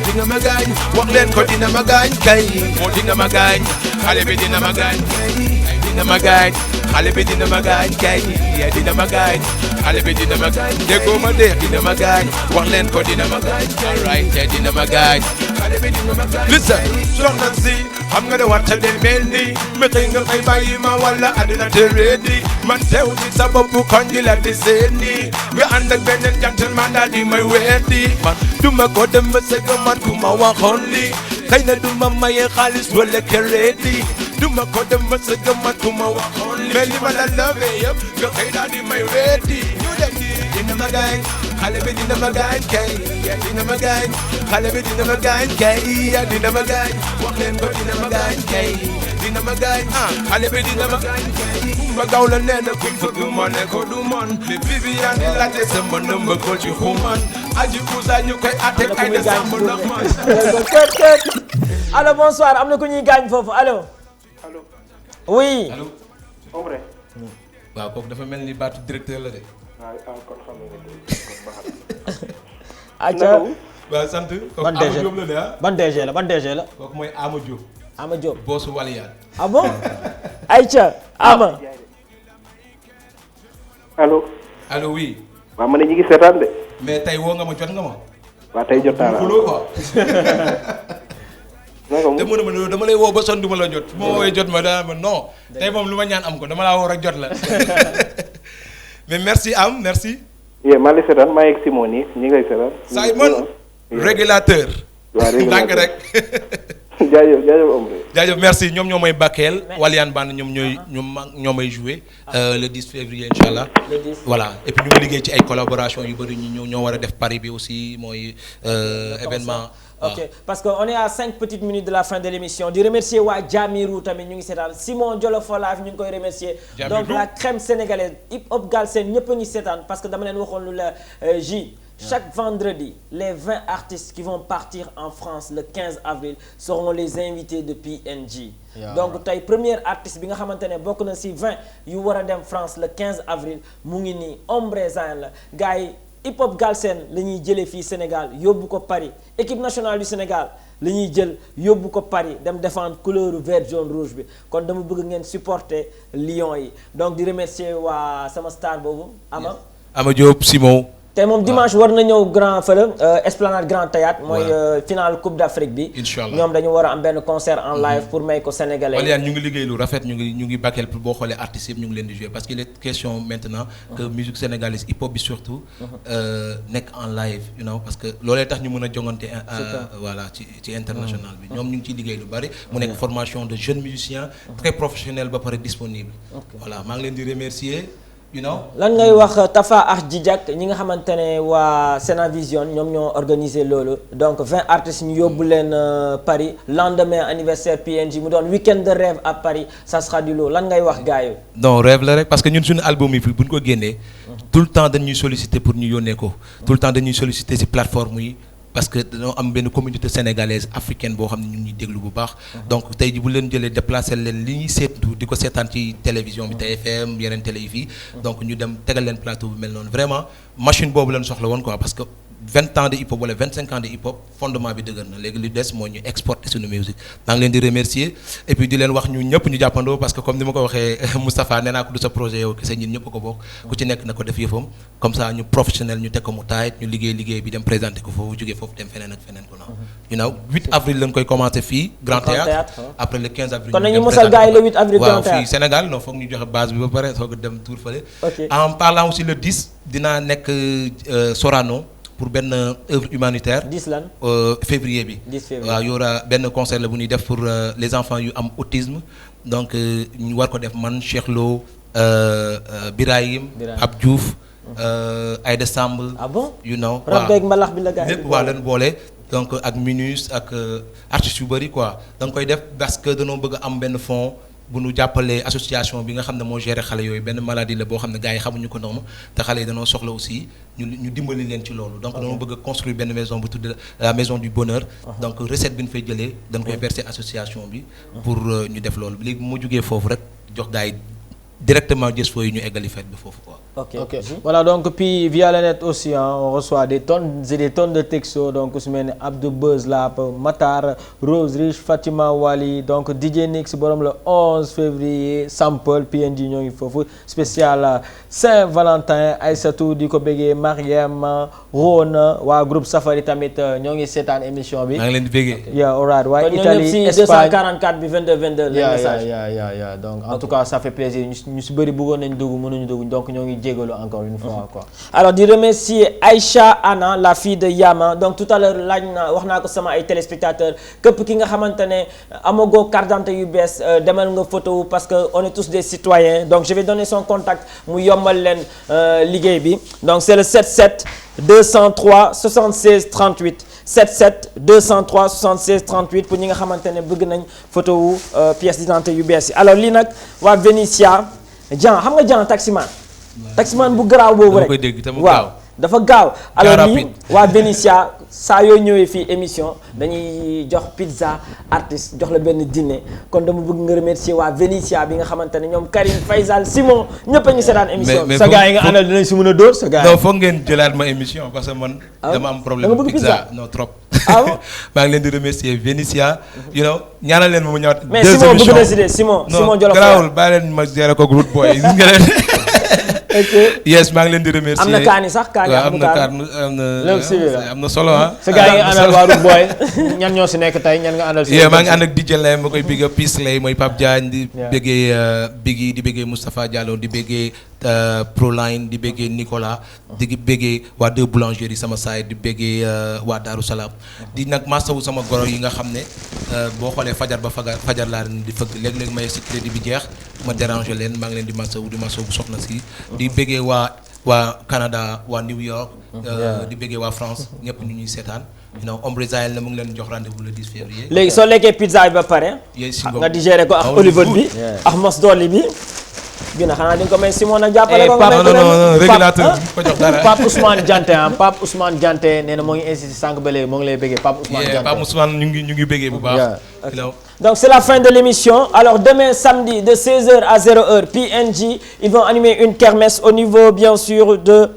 dina ma gaañ wax leen ko dina ma gaañ kay moo dina ma gaañ xale bi dina ma gaañ kay dina ma gaañ xale bi dina ma gaañ kay dina ma gaañ xale bi dina ma gaañ déggoo ma dee dina ma gaañ wax leen ko dina ma gaañ alright dina ma gaañ xale bi dina ma gaañ listen soxna si xam nga ne warta del mel ni ma xëy nga xëy bàyyi ma wala àddina te reedi man teew ci sa bopp kon di la di seeni nga ànd ak beneen gentleman daal di may weedi man duma ko dem ba sëgg man ku ma waxoon li xëy na duma maye xaalis wala crédit duma ko dem ba sëgg man ku ma waxoon li mais li ma la love yëpp nga xëy daal di may weedi ñu dem di dina ma gaañ xale bi dina ma gaañ kay dina ma gaañ xale bi dina ma gaañ kay dina ma gaañ wax leen ko dina ma gaañ kay dina ma gaañ xale bi dina ma gaañ kay ma gaaw la nee na ku bëgg ma ne ko du man li Viviane di laajte sama nëmba ko ci xuman aji kusa ñu koy atte ay décembre ndax man
allo bonsoir am na ku ñuy gaañ foofu allo.
allo.
oui.
allo. Ombre. waaw kooku dafa mel ni baatu directeur la de.
waaw kon xam nga
acca
waaw sant.
ban DG
Ama Diop la de ah.
ban DG la ban DG la.
kooku mooy Ama Diop.
Ama Diop
boosu Waliyaan.
ah bon. ayca Ama.
allo.
allo oui.
waaw man de ñu ngi seetaan de.
mais tey woo nga ma jot nga ma.
waaw tey jot naa la
xuloo quoi. te mu ne ma dama lay woo ba sonn du ma la jot su ma woowee jot ma daa ma non tey moom lu ma ñaan am ko dama laa woo rek jot la mais merci am merci.
yee maa ngi lay seetaan maa ngi ak Simon nii ñi ngay seetaan.
Simon régulateur.
waaw
régulateur rek.
jaajëf jaajëf Ombre.
jaajëf merci ñoom ñoo may bakkeel Waliyaan Band ñoom ñoo may joué le 10 février incha allah. voilà et puis ñu ngi liggéey ci ay collaboration yu bëri ñu ñoo war a def Paris bi aussi mooy événement.
ok parce que on est à 5 petites minutes de la fin de l'émission di remercier waa Jamiru tamit ñu ngi seetaan Simon Jolof Live ñu ngi koy remercier donc la crème sénégalaise hip hop galsen ñëpp a ngi seetaan parce que dama leen waxoon lu la chaque vendredi les 20 artistes qui vont partir en France le 15 avril seront les invités de PNJ donc tey premier artiste bi nga xamante ne bokk na ci 20 yu war a dem France le 15 avril mu ngi nii Ombreza la gars yi hip hop galsen la ñuy jëlee fii Sénégal yóbbu ko Paris équipe nationale du Sénégal la ñuy jël yóbbu ko Paris dem défendre couleur vert jaune rouge bi kon dama bëgg ngeen supporter Lions yi donc di remercier waa sama star boobu
Ama Diop Simon.
te moom dimanche war na ñëw grand fële Esplanade Grand Théâtre mooy finale Coupe d'Afrique bi.
Inch'Allah
ñoom dañu war a am benn concert en live pour may ko sénégalais.
Waliyaan ñu ngi liggéey lu rafet ñu ngi bakkeel boo xoolee artistes yëpp ñu ngi leen di jouer parce qu'il est question maintenant que musique sénégalaise hip hop bi surtout nekk en live you know parce que loolee tax ñu mën a jongante voilà ci international bi ñoom ñu ngi ciy liggéey lu bari mu nekk formation de jeunes musiciens très professionnels ba pare disponible voilà maa ngi leen di remercier.
lan ngay wax Tafa ak Djidjak ñi nga xamante ne waa Sénavision ñoom ñoo organisé loolu donc 20 artistes ñu yóbbu leen Paris lendemain anniversaire PNJ mu doon week-end de rêve à Paris ça sera du lot lan ngay wax gars yi.
non rêve la rek parce que ñun suñu album yi fii bu ñu ko génnee tout le temps dañuy solliciter pour ñu yónnee ko tout le temps dañuy solliciter ci plateforme yi. parce que dañoo am benn communauté sénégalaise africaine boo xam ne ñu ngi ñuy déglu bu baax donc tey ji bu leen jëlee déplacé leen li ñuy seetu di ko seetaan ci télévision bi TFM yeneen télé yi fii donc ñu dem tegal leen plateau bu mel noonu vraiment machine boobu leen soxla woon quoi parce que 20 ans de hip hop wala 25 ans de hip hop fondement bi dëgër na léegi li des moo ñu exporter suñu musique maa ngi leen di remercier et puis di leen wax ñu ñëpp ñu jàppandoo parce que comme ni ma ko waxee Moustapha nee naa ko du sa projet yow kese ñun ñëpp ko bokk ku ci nekk na ko def yëfam comme ça ñu professionnel ñu teg ko mu taayit ñu liggéey bi dem présenter ko foofu jógee foofu dem feneen ak feneen ko noonu you know 8 avril lañ koy commencer fii Grand Théâtre après le 15 avril
kon nañu mosal gars yi le 8 avril
waaw fii Sénégal non foog ñu joxe base bi ba pare soog a dem tour fële en parlant aussi le 10 dinaa nekk Sorano pour benn œuvre humanitaire.
10 lan.
Février bi.
10 février
waaw y aura benn concert la bu ñuy def pour les enfants yu am autisme donc ñu war ko def man Cheikh Lo Birahim Ab Diouf Aïda Samb.
ah bon
you know
rab beeg mbalax bi la gars yi
lépp waa leen boole. donc ak Minus ak artistes yu bëri quoi da nga koy def parce que dañoo bëgg a am benn fonds bu nu jàppalee association bi nga xam ne moo géré xale yooyu benn maladie la boo xam ne gars yi xamuñu ko noonu te xale yi dañoo soxla aussi ñu dimbali leen ci loolu. donc dañoo bëgg a construire benn maison bu tudd la maison du bonheur. donc recette bi ñu fay jëlee dañ koy verser association bi. pour ñu def loolu léegi bu ma jugee foofu rek jox gars yi directement gis foofu ñu eggali fête bi foofu quoi.
ok voilà donc puis via le net aussi on reçoit des tonnes et des tonnes de textos donc su mel ne Abdou Buzz Lap Matar Rose Rich Fatima Wali donc DJ Nix borom le 11 février Sample PNG ñoo ngi foofu spécial Saint-Valentin Aïssatou di ko bëggee Mariam Rona waa groupe Safari tamit ñoo ngi seetaan émission bi.
maa ngi leen di bëggee.
yeah alright waaye Italie
Espagne 244 bi 22 le message.
yeah donc en tout cas ça fait plaisir ñu si bëri bëggoon nañ dugg mënuñu dugg donc ñoo ngi jégalu encore une fois quoi.
alors di remercier Aïcha Anna la fille de Yama donc tout à l'heure laaj na wax naa ko sama ay téléspectateurs képp ki nga xamante ne amagoo carte d'identité yu bees demal nga photo parce que on est tous des citoyens donc je vais donner son contact mu yombal leen liggéey bi donc c'est le 77 203 76 38 77 203 76 38 pour ñi nga xamante ne bëgg nañ photo wu pièce d'identité yu bees yi alors lii nag waa Vénitia Jean xam nga Jean taximan bu garaaw boobu rek waaw dafa gaaw alors lii waa Vénitia saa yoo ñëwee fii émission dañuy jox pizza artiste jox la benn dîner kon dama bëgg nga remercier waa Vénitia bi nga xamante ne ñoom Karim Faisal Simon ñëpp a ñu seetaan émission
sa gars yi nga àndal dinañ si mën a dóor sa gars yi
non foog ngeen jëlaat ma émission parce que man dama am problème pizza non trop maa ngi leen di remercier Vénitia you know ñaanal leen ma mu ñëwaat
mais Simon bëgg na si de Simon Jolof
garaawul bàyyi leen ma gérer ko root boy gis nga leen yes maa ngi leen di remercier
am na kaani sax kaani
am na solo ah.
sa gars yi nga àndal waa Root Boy ñan ñoo si nekk tey ñan nga àndal si.
maa ngi ànd ak DJ Lay ma koy bigga Peace Lay mooy Pape Diagne di bëggee Biggi di bëggee Moustapha Diallo di bëggee Proline di bëggee Nicolas di bëggee waa deux boulangeries sama saay di bëggee waa Darou Salam di nag masawu sama goro yi nga xam ne boo xoolee fajar ba fajar laa leen di fëgg léeg-léeg may si crédit bi jeex ma déranger leen maa ngi leen di masawu soxna si di bëggee waa Canada waa New York di bëggee waa France ñëpp ñu ñuy seetaan non Ombre Zael na mu ngi leen jox rendez-vous le 10 février.
léegi soo lekkee pizza bi ba pare nga digéré ko ak olive bi ak mos dolli bi bi na xanaa di nga ko may Simon ak jàppale ko
non régulateur ko jox dara
Pape Ousmane Dianté nee na moo ngi insisté sànq ba léegi moo ngi lay bëggee Pape Ousmane Dianté
Pape Ousmane ñu ngi bëggee bu baax.
Donc c'est la fin de l'émission. Alors demain samedi de 16h à 0h PNJ ils vont animer une kermesse au niveau bien sûr de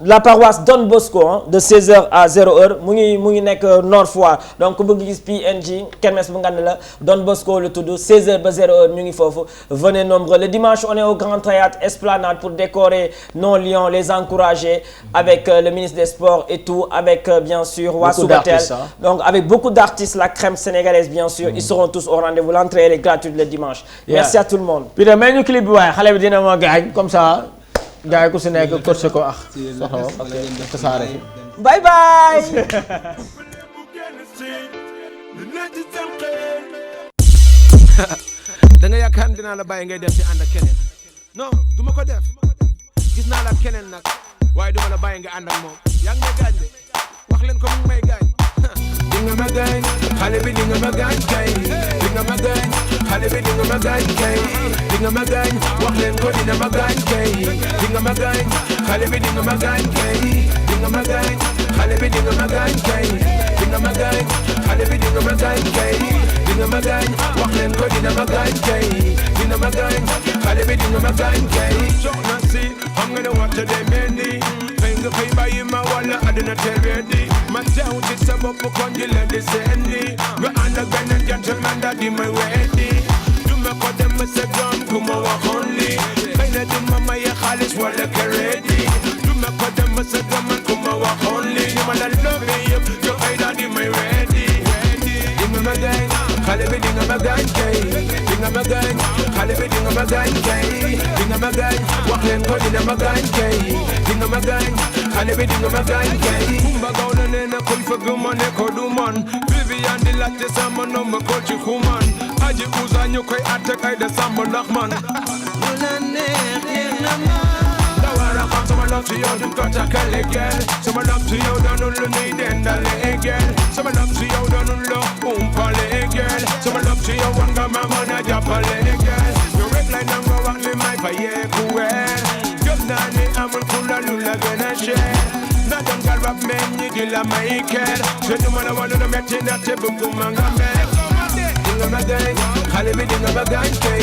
la paroisse Don Bosco de 16h à 0h mu ngi nekk Nord Foire donc ku bëgg gis PNJ kermesse bu ngand la Don Bosco le tudd 16h ba 0h ñu ngi foofu venez nombreux le dimanche on est au Grand Théâtre Esplanade pour décorer nos lions les encourager avec le ministre des Sports et tout avec bien sûr waa Subatel donc avec beaucoup d'artistes la crème sénégalaise bien sûr ils seront tous au rendez-vous l'entrée elle est gratuite le dimanche merci à tout le monde
puis may ñu clip bi waaye xale bi dina ma gaañ comme ça gars yi ku si nekk course ko soxla
bye bye
da nga yaakaar ne dinaa la bàyyi ngay dem ci ànd ak keneen non du ma ko def gis naa la keneen nag waaye du ma la bàyyi nga ànd ak moom yaa ngi may gaañ de wax leen ko mu ngi may gaañ di nga ma gaañ xale bi di nga ma gaañ kay di nga ma gaañ xale bi di nga ma gaañ kay di nga ma gaañ wax leen ko dina ma gaañ kay di nga ma gaañ xale bi di nga ma gaañ kay di nga ma gaañ xale bi di nga ma gaañ kay di nga ma gaañ xale bi di nga ma gaañ kay di nga ma gaañ wax leen ko dina ma gaañ kay dina ma gaañ xale bi di nga ma gaañ kay soxna si xam nga ne waxta day mel ni xëy nga xëy bàyyi ma wala àdduna teree di ma teew ci sa bopp kon di leen di seeni nga ànd ak beneen gentleman daal di may weddi du ma ko dem sa doom ku ma waxoon li xëy na du ma maye xaalis wala crédit du ma ko dem sa doom ku ma waxoon li ñu ma la love yëpp yow xëy daal di may weddi di nga ma gaañ xale bi di nga ma gaañ kay dinga ma gaañ xale bi dinga ma gaañ kay dinga ma gaañ wax leen ko dina ma gaañ kay dinga ma gaañ xale bi dinga ma gaañ kay Kumba Gawlo nee na kuy fëgg ma ne ko du man Vivian di laajte sama nomba ko ci xuman aji usa ñu koy atte kay de samba ndax man lu la neex yéen na ma dawara xam sama love ci yow duñ ko takkale gel sama love ci yow doonul lu nuy dendale egel sama love ci yow doonul lu umpale egel sama love ci yow war nga ma mën a jàppale egel yow rek lay nango wax li may fayeeku weer gëm naa ni amul ku la lu la gën a cher na doon gal rap men ñi di la may ker te du ma la wàllu lu metti na te bëgguma nga mer dinga ma gaañ xale bi dinga ma gaañ kay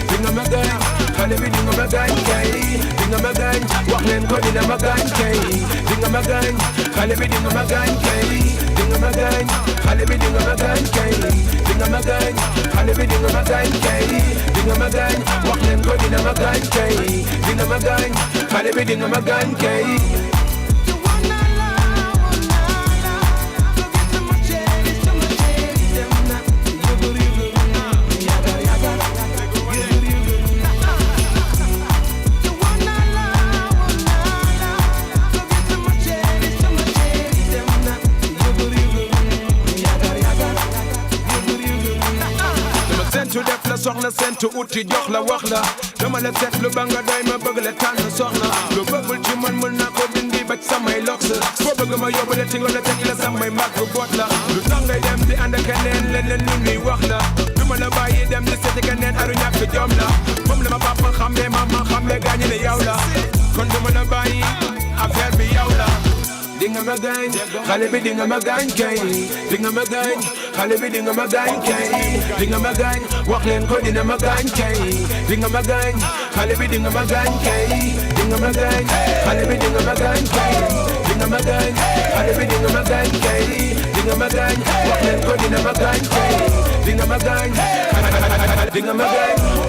dinga ma gaañ xale bi dinga ma gaañ kay dinga ma gaañ wax leen ko dina ma gaañ kay dinga ma gaañ xale bi dinga ma gaañ kay dinga ma gaañ xale bi dinga ma gaañ kay dinga ma gaañ xale bi dinga ma gaañ kay dinga ma gaañ wax leen ko dina ma gaañ kay dinga ma gaañ xale bi dinga ma gaañ kay sentu def la soxla sentu uti jox la wax la dama la set lu ba nga doy ma bëgg la tànn soxna lu bëggul ci man mën naa ko dindi ba ci samay lox foo bëgg ma yóbbu la tingo la teg la samay mag boot la lu tax ngay dem di ànd ak keneen leneen lu ñuy wax la du ma la bàyyi dem di seeti keneen aru ñàkk jom la moom la ma papa xamee mama xamee gaañi ne yow la kon du ma la bàyyi affaire bi yow la dinga ma gaañ xale bi dinga ma gaañ kay dinga ma gaañ xale bi dinga ma gaañ kay dinga ma gaañ wax leen ko dina ma gaañ kay dinga ma gaañ xale bi dinga ma gaañ kay dinga ma gaañ xale bi dinga ma gaañ kay dinga ma gaañ xale bi dinga ma gaañ kay dinga ma gaañ wax leen ko dina ma gaañ kay dinga ma gaañ dinga ma gaañ